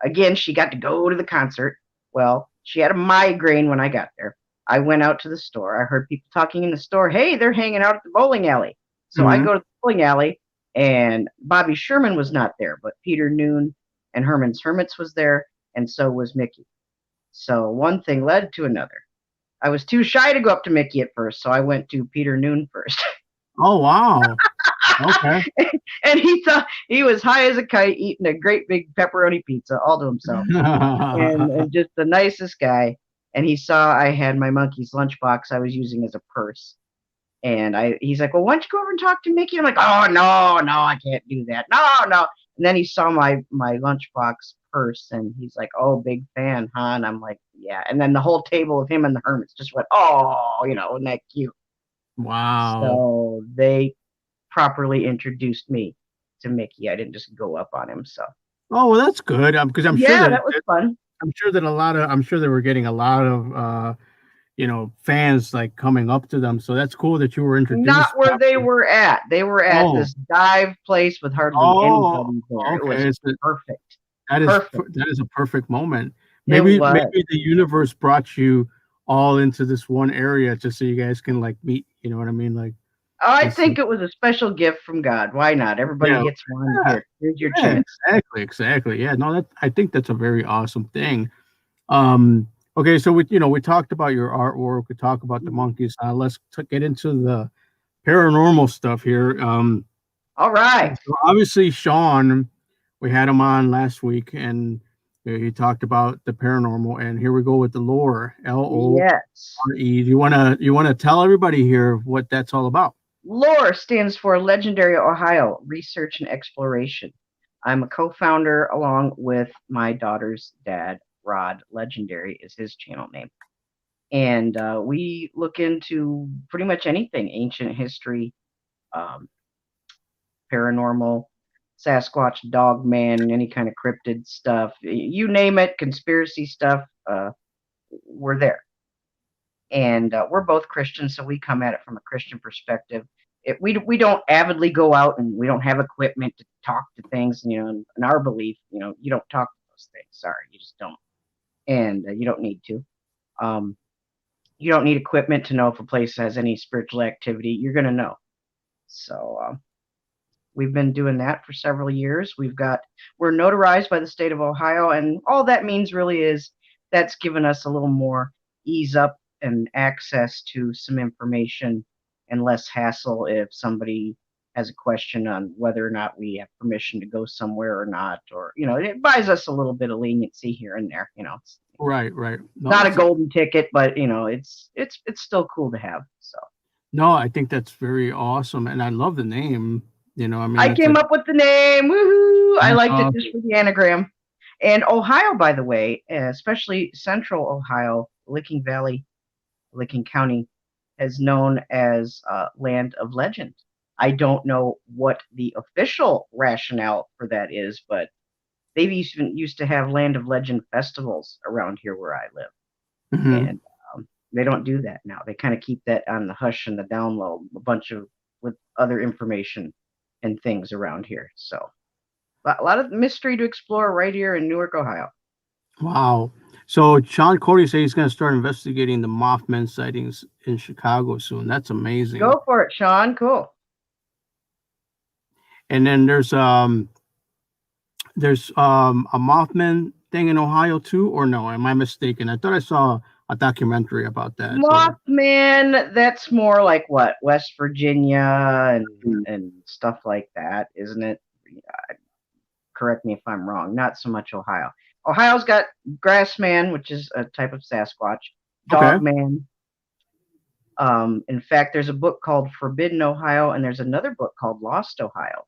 again, she got to go to the concert. Well, she had a migraine when I got there. I went out to the store. I heard people talking in the store. Hey, they're hanging out at the bowling alley. So I hmm go to the bowling alley, and Bobby Sherman was not there, but Peter Noon and Herman's Hermits was there, and so was Mickey. So one thing led to another. I was too shy to go up to Mickey at first, so I went to Peter Noon first. Oh wow. Okay. And he thought he was high as a kite eating a great big pepperoni pizza all to himself. And just the nicest guy. And he saw I had my Monkey's lunchbox I was using as a purse. And he's like, well, why don't you go over and talk to Mickey? I'm like, oh, no, I can't do that. No. And then he saw my lunchbox purse and he's like, oh, big fan, huh? And I'm like, yeah. And then the whole table of him and the hermits just went, oh, isn't that cute? Wow. So they properly introduced me to Mickey. I didn't just go up on him. So Oh well, that's good. Because I'm sure yeah, that that was fun. I'm sure they were getting a lot of fans like coming up to them. So that's cool that you were Not introduced where they properly. were at. They were at Oh, this dive place with hardly oh, anybody there. It was okay. perfect. That is Perfect. that is a perfect moment. It Maybe was. the universe brought you all into this one area just so you guys can like meet. You know what I mean? Like I this. think it was a special gift from God. Why not? Everybody Yeah, gets one. yeah, Here's your yeah. chance. Exactly. Yeah. No, that I think that's a very awesome thing. Um. Okay, so we talked about your artwork. We talked about the monkeys. Let's get into the paranormal stuff here. All right. So obviously, Sean, we had him on last week, and he talked about the paranormal. And here we go with the lore. Yes. LORE. Do you wanna tell everybody here what that's all about? LORE stands for Legendary Ohio Research and Exploration. I'm a co-founder along with my daughter's dad, Rod. Legendary is his channel name. And we look into pretty much anything, ancient history, um, paranormal, Sasquatch, Dogman, any kind of cryptid stuff. You name it, conspiracy stuff, we're there. And we're both Christians, so we come at it from a Christian perspective. We don't avidly go out and we don't have equipment to talk to things. In our belief, you don't talk to those things. Sorry, you just don't. and you don't need to. You don't need equipment to know if a place has any spiritual activity. You're going to know. So we've been doing that for several years. We're notarized by the state of Ohio, and all that means really is that's given us a little more ease up and access to some information and less hassle if somebody has a question on whether or not we have permission to go somewhere or not, or it buys us a little bit of leniency here and there. It's Right. No, not a golden ticket, but it's still cool to have. So no, I think that's very awesome, and I love the name. I mean, I came up with the name. Woohoo! I liked it awesome. just for the anagram. And Ohio, by the way, especially central Ohio, Licking Valley, Licking County, is known as Land of Legend. I don't know what the official rationale for that is, but they've even used to have Land of Legend festivals around here where I live. Mhm. And they don't do that now. They kind of keep that on the hush and the down low, with other information and things around here. So a lot of mystery to explore right here in Newark, Ohio. Wow. So Sean Cody said he's going to start investigating the Mothman sightings in Chicago soon. That's amazing. Go for it, Sean. Cool. And then there's a Mothman thing in Ohio too, or no? Am I mistaken? I thought I saw a documentary about that. Mothman, that's more like what, West Virginia and stuff like that, isn't it? Correct me if I'm wrong. Not so much Ohio. Ohio's got Grassman, which is a type of Sasquatch. Dogman. In fact, there's a book called Forbidden Ohio, and there's another book called Lost Ohio.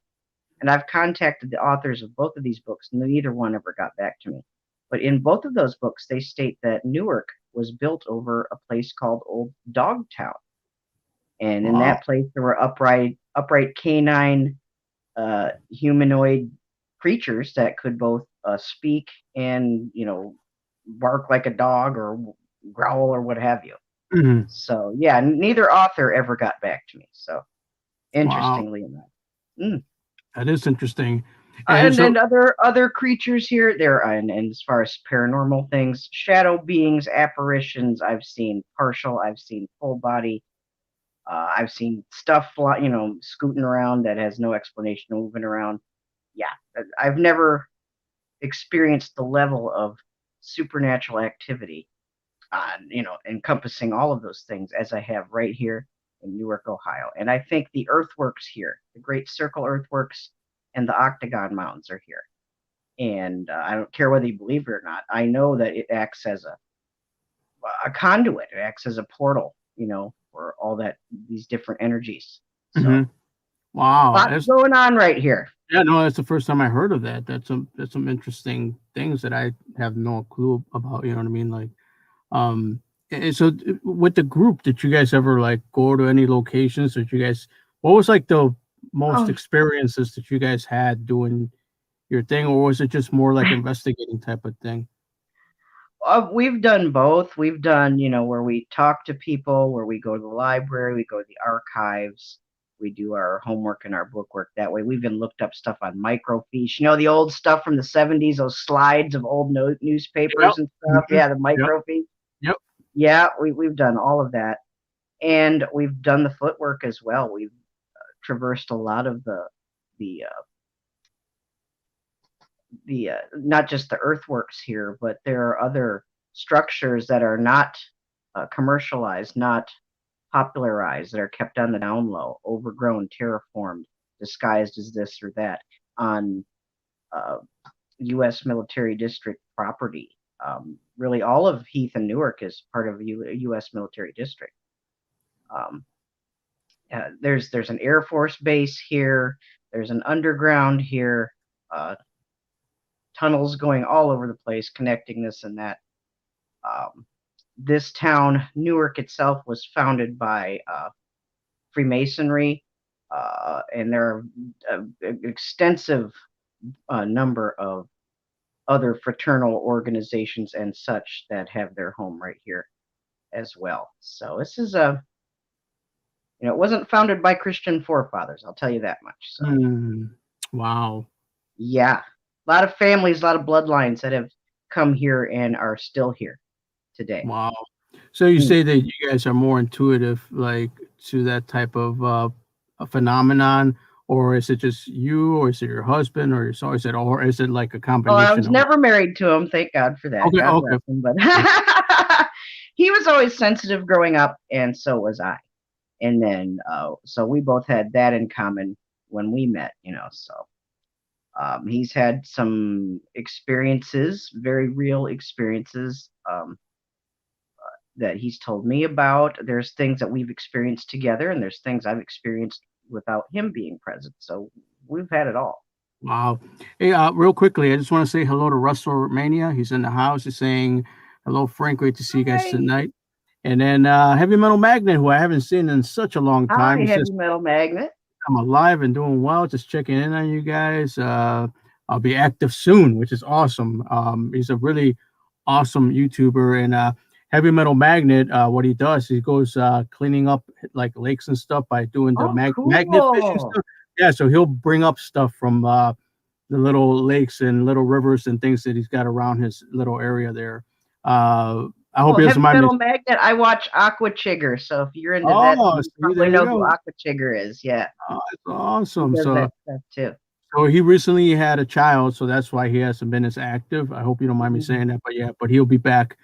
And I've contacted the authors of both of these books, and neither one ever got back to me. But in both of those books, they state that Newark was built over a place called Old Dogtown. And in that place, there were upright canine humanoid creatures that could both speak and, bark like a dog or growl or what have you. Mm-hmm. So, yeah, neither author ever got back to me. So, interestingly enough. That is interesting. And other creatures here there, and as far as paranormal things, shadow beings, apparitions, I've seen partial, I've seen full body, I've seen stuff scooting around that has no explanation, moving around. Yeah, I've never experienced the level of supernatural activity, encompassing all of those things as I have right here in Newark, Ohio. And I think the earthworks here, the Great Circle earthworks and the Octagon Mountains are here. And I don't care whether you believe it or not. I know that it acts as a conduit. It acts as a portal, for all these different energies. So, wow, lots going on right here. Yeah, no, that's the first time I heard of that. That's some interesting things that I have no clue about. You know what I mean? Like, and so with the group, did you guys ever like go to any locations? What was like the most experiences that you guys had doing your thing, or was it just more like investigating type of thing? We've done both. We've done, where we talk to people, where we go to the library, we go to the archives, we do our homework and our bookwork that way. We've even looked up stuff on microfiche, the old stuff from the 70s, those slides of old newspapers and stuff. Yeah, the microfiche. Yep. Yeah, we've done all of that. And we've done the footwork as well. We've traversed a lot of the not just the earthworks here, but there are other structures that are not commercialized, not popularized, that are kept on the down low, overgrown, terraformed, disguised as this or that on U.S. military district property. Really, all of Heath and Newark is part of a U.S. military district. There's an Air Force base here. There's an underground here. Tunnels going all over the place, connecting this and that. This town, Newark itself, was founded by Freemasonry, and there are an extensive number of other fraternal organizations and such that have their home right here as well. So this is it wasn't founded by Christian forefathers, I'll tell you that much. So. Wow. Yeah. A lot of families, a lot of bloodlines that have come here and are still here today. Wow. So you say that you guys are more intuitive, like to that type of a phenomenon, or is it just you, or is it your husband, or or is it like a Well, I combination was of? never married to him, thank God for that. Okay, God okay. bless him. But he was always sensitive growing up, and so was I. And then, so we both had that in common when we met, So he's had some experiences, very real experiences, that he's told me about. There's things that we've experienced together, and there's things I've experienced without him being present. So we've had it all. Wow. Hey, real quickly, I just want to say hello to Russell Mania. He's in the house. He's saying hello, Frank. Great to see you guys Hi, tonight. And then Heavy Metal Magnet, who I haven't seen in such a long time. hi, He says, heavy metal magnet. I'm alive and doing well. Just checking in on you guys. I'll be active soon, which is awesome. He's a really awesome YouTuber. And Heavy Metal Magnet, what he does, he goes cleaning up like lakes and stuff by doing the Oh, magnet fishing cool. stuff. Yeah, so he'll bring up stuff from the little lakes and little rivers and things that he's got around his little area there. I hope Well, he heavy doesn't mind me. metal magnet. I watch Aqua Chigger, so if you're into that, Oh, you see, probably there you know who go. Aqua Chigger is. Yeah, Oh, that's he awesome. does So that stuff too. So he recently had a child, so that's why he hasn't been as active. I hope you don't mind me saying that, but yeah, but he'll be back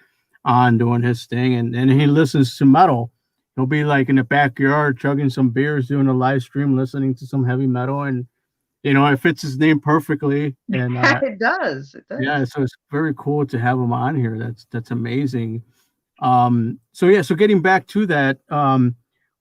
on doing his thing, and he listens to metal. He'll be like in the backyard chugging some beers, doing a live stream, listening to some heavy metal, and it fits his name perfectly. And It does. It yeah, does. so it's very cool to have him on here. That's amazing. So yeah, so getting back to that,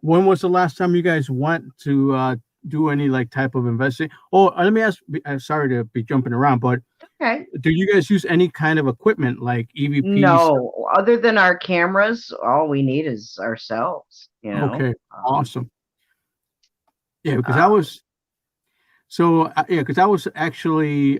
when was the last time you guys went to do any like type of investing? Oh, let me ask. I'm sorry to be jumping around, but Okay. do you guys use any kind of equipment like EVPs? No, other than our cameras, all we need is ourselves. Okay, awesome. Yeah, because Uh, I was actually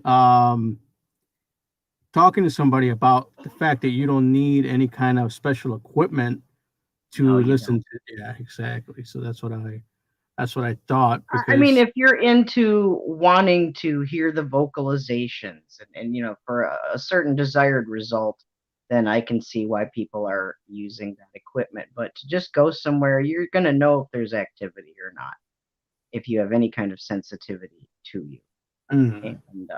talking to somebody about the fact that you don't need any kind of special equipment no, to you listen don't. to. Yeah, exactly. So that's what I thought I mean, because if you're into wanting to hear the vocalizations and for a certain desired result, then I can see why people are using that equipment. But to just go somewhere, you're going to know if there's activity or not, if you have any kind of sensitivity to you. Mhm. And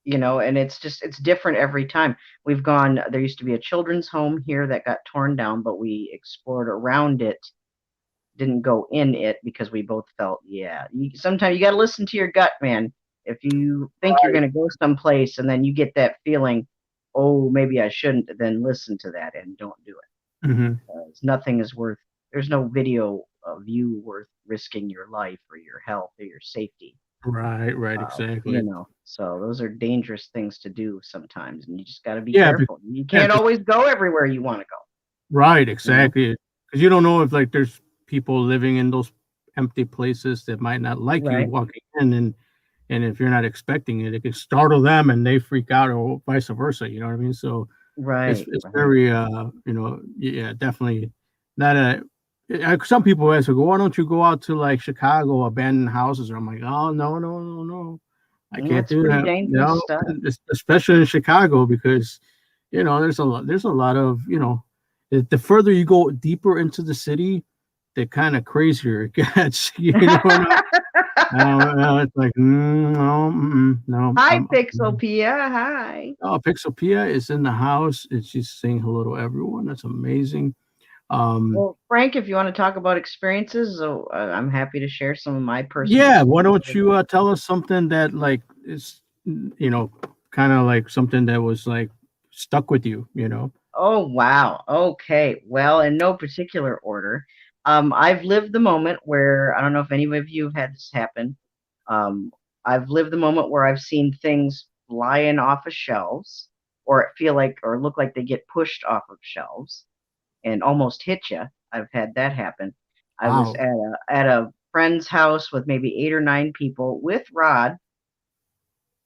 and it's different every time. There used to be a children's home here that got torn down, but we explored around it, didn't go in it because we both felt, yeah, sometimes you got to listen to your gut, man. If you think you're Right. going to go someplace and then you get that feeling, oh, maybe I shouldn't, then listen to that and don't do it. Hmm. Nothing is worth, there's no video of you worth risking your life or your health or your safety. Right, exactly. So those are dangerous things to do sometimes, and you just got to be Yeah, careful. You yeah, can't always go everywhere you want to go, right, you know? exactly. Because you don't know if like there's people living in those empty places that might not like you Right, walking in, and if you're not expecting it, it can startle them and they freak out, or vice versa. You know what I mean? So it's right. very yeah, definitely not a. Some people ask, "Well, why don't you go out to like Chicago, abandoned houses?" And I'm like, "Oh no, I can't That's do pretty that." dangerous stuff. Especially in Chicago because there's a lot of the further you go deeper into the city, the kind of crazier it gets. It's like no, no. Hi, Pixelpia. Hi. Oh, Pixelpia is in the house. It's just saying hello to everyone. That's amazing. Um, Well, Frank, if you want to talk about experiences, so I'm happy to share some of my personal yeah, why experiences. don't you tell us something that like is kind of like something that was like stuck with you? Oh, wow. Okay. Well, in no particular order. I've lived the moment where I don't know if any of you have had this happen. Um, I've lived the moment where I've seen things flying off of shelves or feel like or look like they get pushed off of shelves and almost hit you. I've had that happen. I was Wow. at a friend's house with maybe 8 or 9 people with Rod,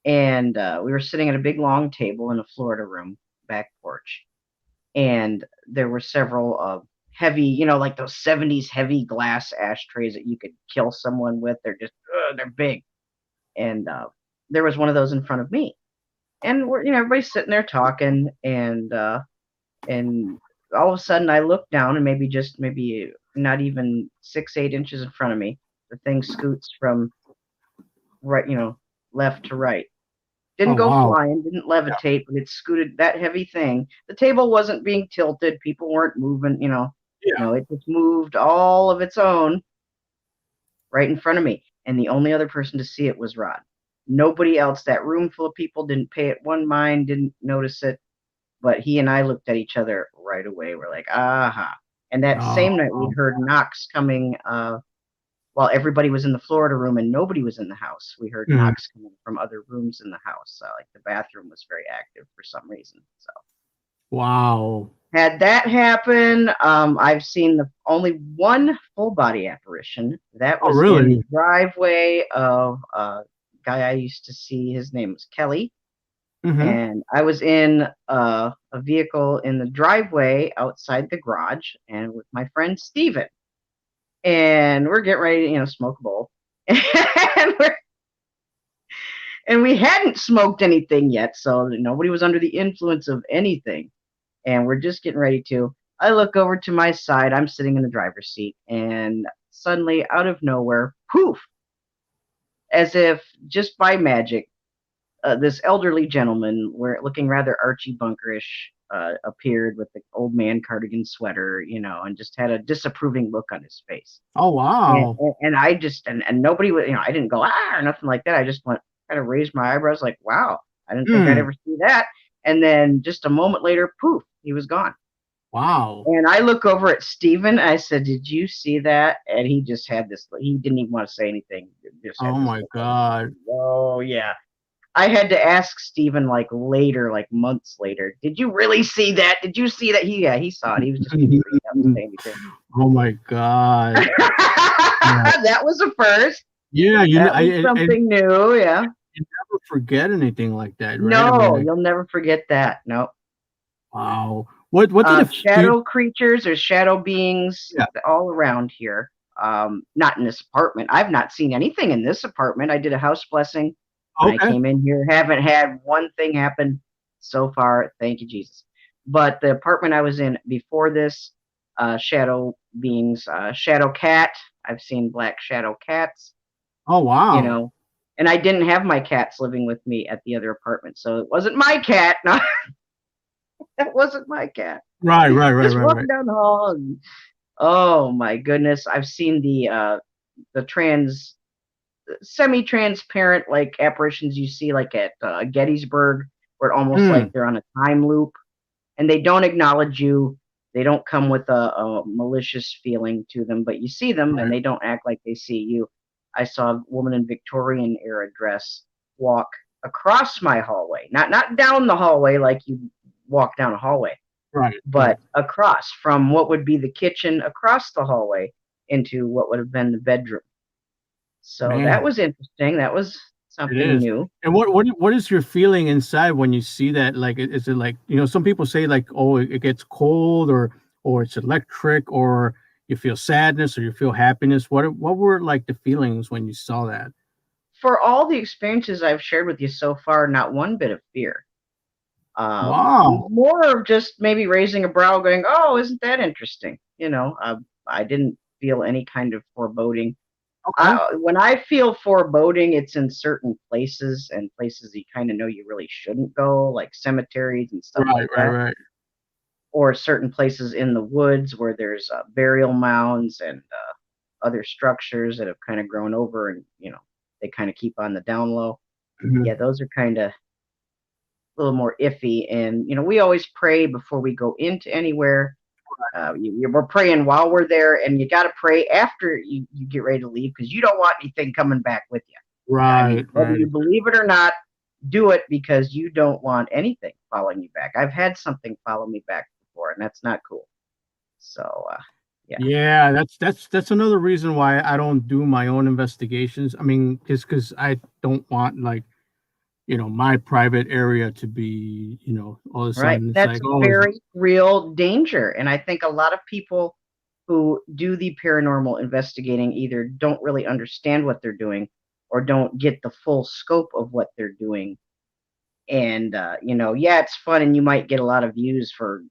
and we were sitting at a big long table in a Florida room, back porch, and there were several heavy, like those 70s heavy glass ashtrays that you could kill someone with. They're just they're big, and there was one of those in front of me. And we're, everybody's sitting there talking, and all of a sudden I look down, and maybe not even 6, 8 inches in front of me, the thing scoots from right, left to right. Oh Didn't go wow. flying, didn't levitate, but it scooted, that heavy thing. The table wasn't being tilted, people weren't moving, Yeah. it just moved all of its own right in front of me. And the only other person to see it was Rod. Nobody else. That room full of people didn't pay it one mind, didn't notice it. But he and I looked at each other right away. We're like, aha. And that same night, Oh we'd heard knocks coming while everybody was in the Florida room and nobody was in the house. We heard mm, knocks coming from other rooms in the house. Like the bathroom was very active for some reason. So wow. had that happen, I've seen the only one full body apparition. That Oh was in the really? driveway of a guy I used to see. His name was Kelly. Mm-hmm. And I was in a vehicle in the driveway outside the garage and with my friend Steven. And we're getting ready to, smoke a bowl. And we hadn't smoked anything yet, so nobody was under the influence of anything. And we're just getting ready to. I look over to my side. I'm sitting in the driver's seat, and suddenly, out of nowhere, poof, as if just by magic, this elderly gentleman, looking rather Archie Bunkerish, appeared with the old man cardigan sweater, and just had a disapproving look on his face. Oh wow. And I just, and nobody was, I didn't go, or nothing like that. I just went, kind of raised my eyebrows like, wow, I didn't think I'd Mm, ever see that. And then just a moment later, poof, he was gone. wow. And I look over at Steven. I said, did you see that? And he just had this, he didn't even want to say anything. Just had Oh this my look on his God. face. Oh, yeah. I had to ask Steven like later, like months later, did you really see that? Did you see that? He saw it. He was just too freaked out to say anything. Oh my God. Yeah. That was a first. Yeah, That was something new. Yeah. you never forget anything like that, right? I mean, No, like, you'll never forget that. No. wow. What did it do? Shadow creatures or shadow beings Yeah. all around here. Not in this apartment. I've not seen anything in this apartment. I did a house blessing when I Okay. came in here. Haven't had one thing happen so far. Thank you, Jesus. But the apartment I was in before this, shadow beings, shadow cat. I've seen black shadow cats, Oh you wow. know, and I didn't have my cats living with me at the other apartment. So it wasn't my cat. No, that wasn't my cat. Right, right, right, Just right, right. walking down the hall and oh my goodness, I've seen the semi-transparent like apparitions you see like at Gettysburg, where it almost Mm, like they're on a time loop, and they don't acknowledge you. They don't come with a malicious feeling to them, but you see them and right. they don't act like they see you. I saw a woman in Victorian era dress walk across my hallway, not down the hallway like you walk down a hallway, Right, right. but across from what would be the kitchen across the hallway into what would have been the bedroom. So that Man, was interesting. That was it something is. new. And what is your feeling inside when you see that? Like, is it like, some people say like, oh, it gets cold or it's electric or you feel sadness or you feel happiness. What were like the feelings when you saw that? For all the experiences I've shared with you so far, not one bit of fear. Wow. More of just maybe raising a brow, going, "Oh, isn't that interesting?" I didn't feel any kind of foreboding. Okay. When I feel foreboding, it's in certain places and places you kind of know you really shouldn't go, like cemeteries and stuff Right, like right, that, right. or certain places in the woods where there's burial mounds and other structures that have kind of grown over, and they kind of keep on the down low. Mhm. Yeah, those are kind of a little more iffy. And we always pray before we go into anywhere. We're praying while we're there, and you got to pray after you get ready to leave, because you don't want anything coming back with you. I Right, mean, whether right. you believe it or not, do it, because you don't want anything following you back. I've had something follow me back before, and that's not cool. So, yeah. Yeah, that's another reason why I don't do my own investigations. I mean, just because I don't want like, my private area to be, all of a Right. sudden it's That's like, oh, very real danger. And I think a lot of people who do the paranormal investigating either don't really understand what they're doing or don't get the full scope of what they're doing And yeah, it's fun, and you might get a lot of views for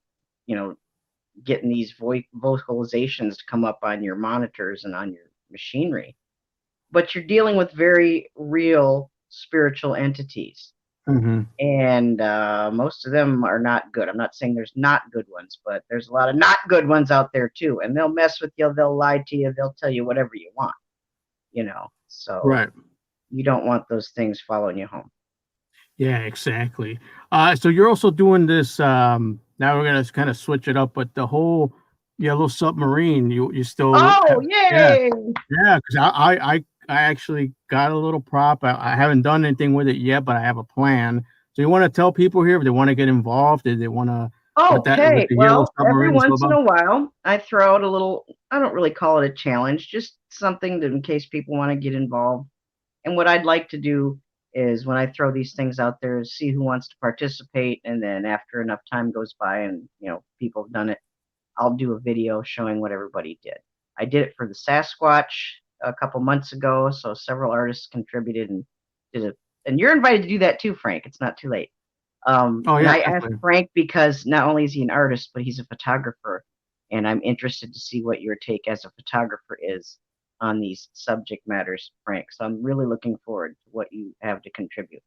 getting these vocalizations to come up on your monitors and on your machinery, but you're dealing with very real spiritual entities. Mm-hmm. And most of them are not good. I'm not saying there's not good ones, but there's a lot of not good ones out there too, and they'll mess with you, they'll lie to you, they'll tell you whatever you want, so Right. you don't want those things following you home. Yeah, exactly. So you're also doing this. Now we're gonna kind of switch it up, but the whole yellow submarine, you still Oh, yeah, yay! yeah. Because I actually got a little prop. I haven't done anything with it yet, but I have a plan. So you want to tell people here if they want to get involved, if they want to with Okay, the yellow well, every submarine? once in a while, I throw out a little, I don't really call it a challenge, just something that in case people want to get involved. And what I'd like to do is when I throw these things out there is see who wants to participate. And then after enough time goes by and, people have done it, I'll do a video showing what everybody did. I did it for the Sasquatch a couple months ago. So several artists contributed and did it. And you're invited to do that too, Frank. It's not too late. Oh And yeah, I asked definitely. Frank because not only is he an artist, but he's a photographer, and I'm interested to see what your take as a photographer is on these subject matters, Frank. So I'm really looking forward to what you have to contribute.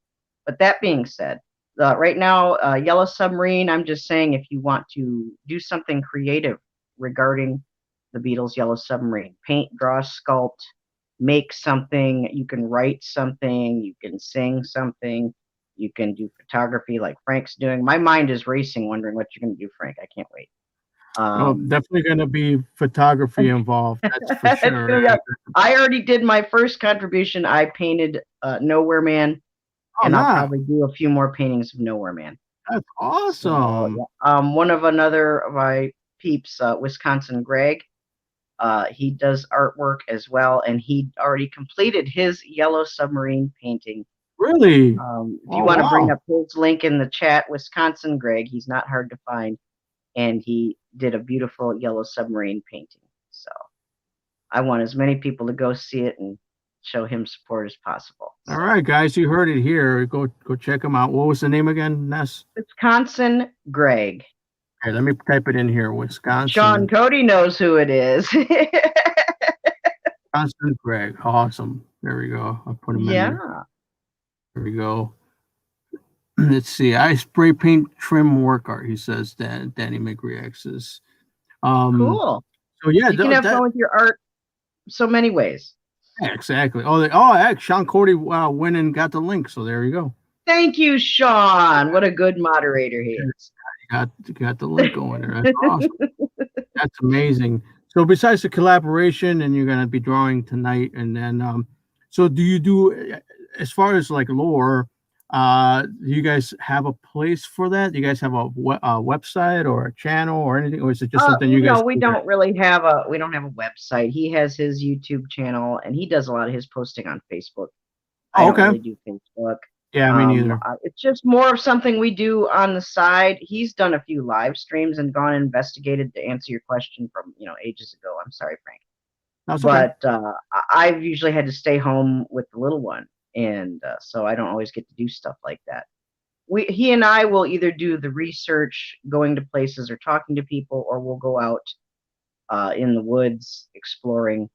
But that being said, right now, Yellow Submarine, I'm just saying if you want to do something creative regarding the Beatles' Yellow Submarine, paint, draw, sculpt, make something, you can write something, you can sing something, you can do photography like Frank's doing. My mind is racing, wondering what you're going to do, Frank. I can't wait. Oh, definitely going to be photography involved. That's for sure. I already did my first contribution. I painted Nowhere Man, Oh, and I'll no, probably do a few more paintings of Nowhere Man. that's So, awesome. one of another of my peeps, Wisconsin Greg, he does artwork as well, and he already completed his Yellow Submarine painting. Really? If you Oh, want to bring wow. up his link in the chat, Wisconsin Greg, he's not hard to find, and he did a beautiful Yellow Submarine painting. So I want as many people to go see it and show him support as possible. So. All right, guys, you heard it here. Go check him out. What was the name again, Ness? Wisconsin Greg. Okay, let me type it in here. Wisconsin. Sean Cody knows who it is. Wisconsin Greg. Awesome. There we go. I'll put him in there. There we go. Let's see. I spray paint trim work art, he says. Danny McReacts. Cool. So yeah, you can have fun with your art so many ways. Yeah, exactly. Heck, Sean Cody went and got the link. So there you go. Thank you, Sean. What a good moderator he is. You got the link going there. That's awesome. That's amazing. So besides the collaboration, and you're going to be drawing tonight, and then so do you do as far as like lore? Do you guys have a place for that? Do you guys have a website or a channel or anything, or is it just something you guys? No, we don't really have a website. He has his YouTube channel, and he does a lot of his posting on Facebook. I don't really do Facebook. Yeah, me neither. It's just more of something we do on the side. He's done a few live streams and gone and investigated to answer your question from ages ago. I'm sorry, Frank. That's but I've usually had to stay home with the little one, and so I don't always get to do stuff like that. He and I will either do the research, going to places or talking to people, or we'll go out in the woods exploring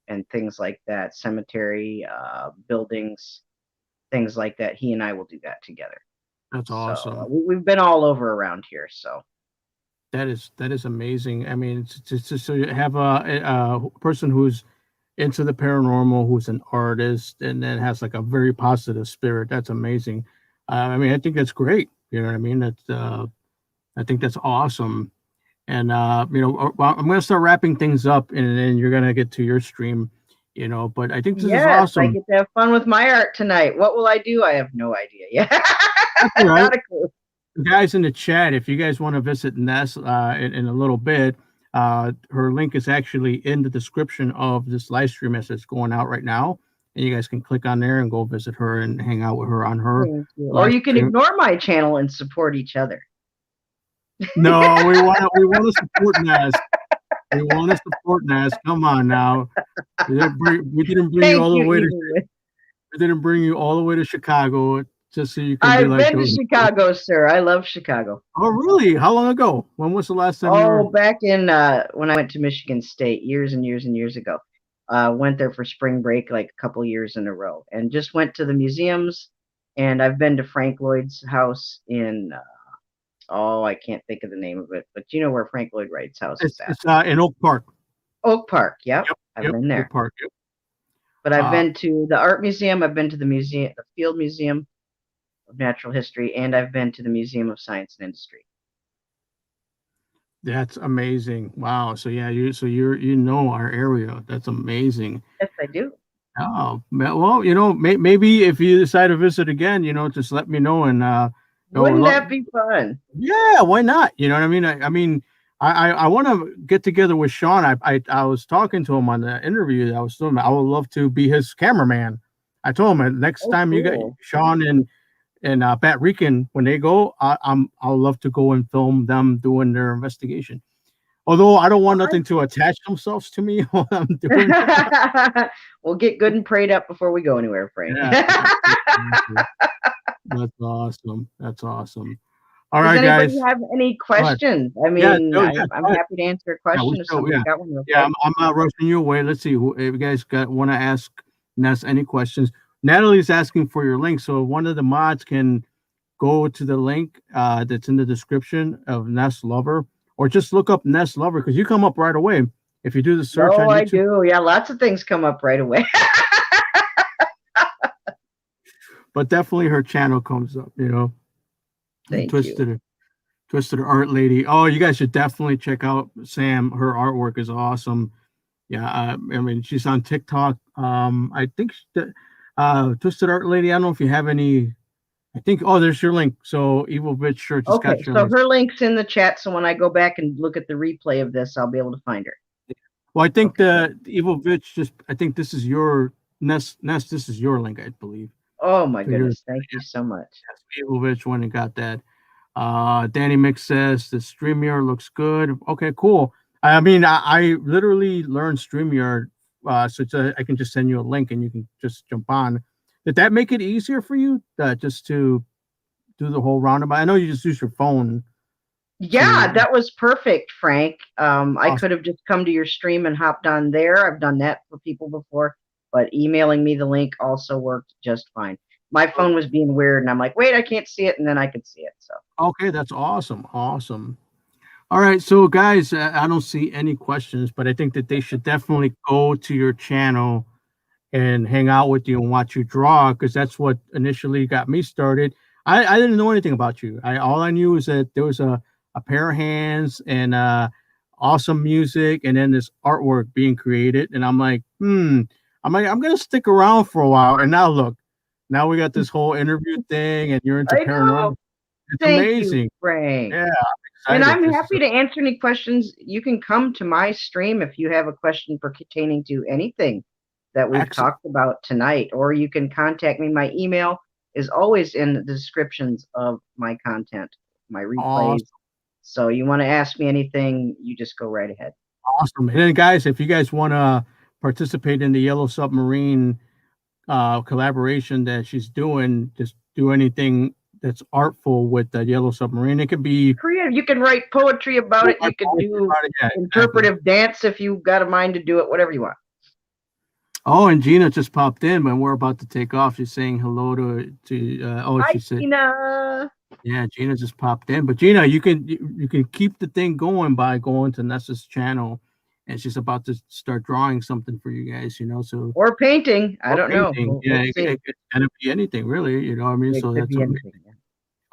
and things like that, cemetery, buildings, things like that. He and I will do that together. That's awesome. So, we've been all over around here. So that is amazing. I mean, it's just so you have a person who's into the paranormal, who's an artist, and then has like a very positive spirit. That's amazing. I mean, I think that's great. You know what I mean? That's I think that's awesome. And I'm going to start wrapping things up, and then you're going to get to your stream. But I think this is awesome. I get to have fun with my art tonight. What will I do? I have no idea. Yeah, right. Not a clue. Guys in the chat, if you guys want to visit Ness in a little bit, her link is actually in the description of this live stream as it's going out right now, and you guys can click on there and go visit her and hang out with her on her. Or you can ignore my channel and support each other. No, we want to support Ness. We want to support Ness. Come on now. We didn't bring you all the way to. We didn't bring you all the way to Chicago just so you can be I've like been to those. Chicago, sir. I love Chicago. Oh, really? How long ago? When was the last time you were? Oh, back in when I went to Michigan State years and years and years ago. Went there for spring break like a couple years in a row, and just went to the museums. And I've been to Frank Lloyd's house in oh, I can't think of the name of it, but you know where Frank Lloyd Wright's house is at. It's in Oak Park. Oak Park. Yep, Yep, I've yep, been there. Oak Park. Yep. But I've been to the art museum. I've been to the museum, the Field Museum of Natural History, and I've been to the Museum of Science and Industry. That's amazing. Wow. So yeah, you know our area. That's amazing. Yes, I do. Oh, well, maybe if you decide to visit again, just let me know and Wouldn't that be fun? Yeah, why not? You know what I mean? I mean, I want to get together with Sean. I was talking to him on the interview that I was doing. I would love to be his cameraman. I told him next time you get Sean and Pat Rican, when they go, I'll love to go and film them doing their investigation. Although I don't want nothing to attach themselves to me while I'm doing it. We'll get good and prayed up before we go anywhere, Frank. Yeah. That's awesome. That's awesome. All Does right, guys. Anybody have any questions? I mean, I'm happy to answer a question if somebody's got one. I'm not rushing you away. Let's see if you guys want to ask Ness any questions. Natalie's asking for your link, so one of the mods can go to the link that's in the description of Nez Lover, or just look up Nez Lover because you come up right away if you do the search. Oh, I do. Yeah, lots of things come up right away. But definitely her channel comes up, Thank you. Twisted Art Lady. Oh, you guys should definitely check out Sam. Her artwork is awesome. Yeah, I mean, she's on TikTok. I think Twisted Art Lady. I don't know if you have any. I think. Oh, there's your link. So Evil Bitch Shirt. Okay, so her link's in the chat. So when I go back and look at the replay of this, I'll be able to find her. Well, I think the Evil Bitch I think this is your Ness. This is your link, I believe. Oh my goodness! Thank you so much. Yes, Evil Bitch went and got that. Danny Mix says the StreamYard looks good. Okay, cool. I mean, I literally learned StreamYard, so I can just send you a link and you can just jump on. Did that make it easier for you just to do the whole roundabout? I know you just use your phone. Yeah, that was perfect, Frank. I could have just come to your stream and hopped on there. I've done that for people before, but emailing me the link also worked just fine. My phone was being weird, and I'm like, wait, I can't see it, and then I could see it. So okay, that's awesome. Awesome. All right, so guys, I don't see any questions, but I think that they should definitely go to your channel and hang out with you and watch you draw, because that's what initially got me started. I didn't know anything about you. All I knew is that there was a pair of hands and awesome music, and then this artwork being created, and I'm like, I'm gonna stick around for a while. And now look, now we got this whole interview thing, and you're into paranormal. It's amazing, you, Frank. Yeah, and I'm happy to answer any questions. You can come to my stream if you have a question pertaining to anything that we've talked about tonight, or you can contact me. My email is always in the descriptions of my content, my replays. Awesome. So you want to ask me anything, you just go right ahead. Awesome. And then, guys, if you guys want to participate in the Yellow Submarine collaboration that she's doing, just do anything that's artful with the Yellow Submarine. It could be creative. You can write poetry about it. You can do interpretive dance if you've got a mind to do it, whatever you want. Oh, and Gina just popped in when we're about to take off. She's saying hello to Hi, she said, Gina. Yeah, Gina just popped in. But Gina, you can keep the thing going by going to Ness's channel, and she's about to start drawing something for you guys, so or painting. I don't know. Yeah, it could be anything really, you know what I mean? So that's amazing.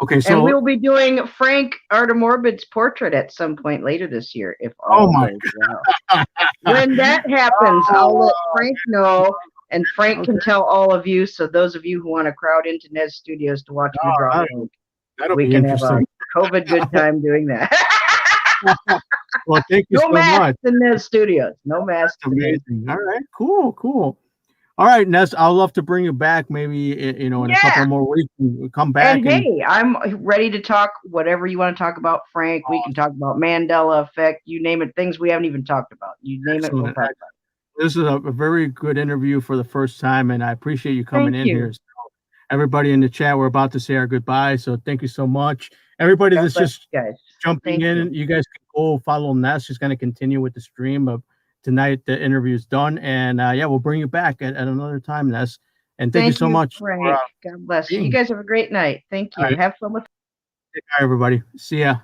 Okay, so and we'll be doing Frank Artemorbid's portrait at some point later this year, if all goes well. When that happens, I'll let Frank know, and Frank can tell all of you. So those of you who want to crowd into Nez Studios to watch me draw, we can have a COVID good time doing that. Well, thank you so much. In Nez Studios, no mask. Amazing. All right, cool. All right, Nez, I'd love to bring you back maybe, in a couple more weeks. We'll come back. And hey, I'm ready to talk whatever you want to talk about, Frank. We can talk about Mandela effect, you name it, things we haven't even talked about. You name it, we'll talk about it. This is a very good interview for the first time, and I appreciate you coming in here. So, everybody in the chat, we're about to say our goodbye. So thank you so much. Everybody that's just guys. jumping in, you guys can go follow Ness. She's going to continue with the stream of tonight. The interview is done. And yeah, we'll bring you back at another time, Ness. And thank you so much. Frank. God bless you. You guys have a great night. Thank you. Have fun with Take care, everybody. See ya.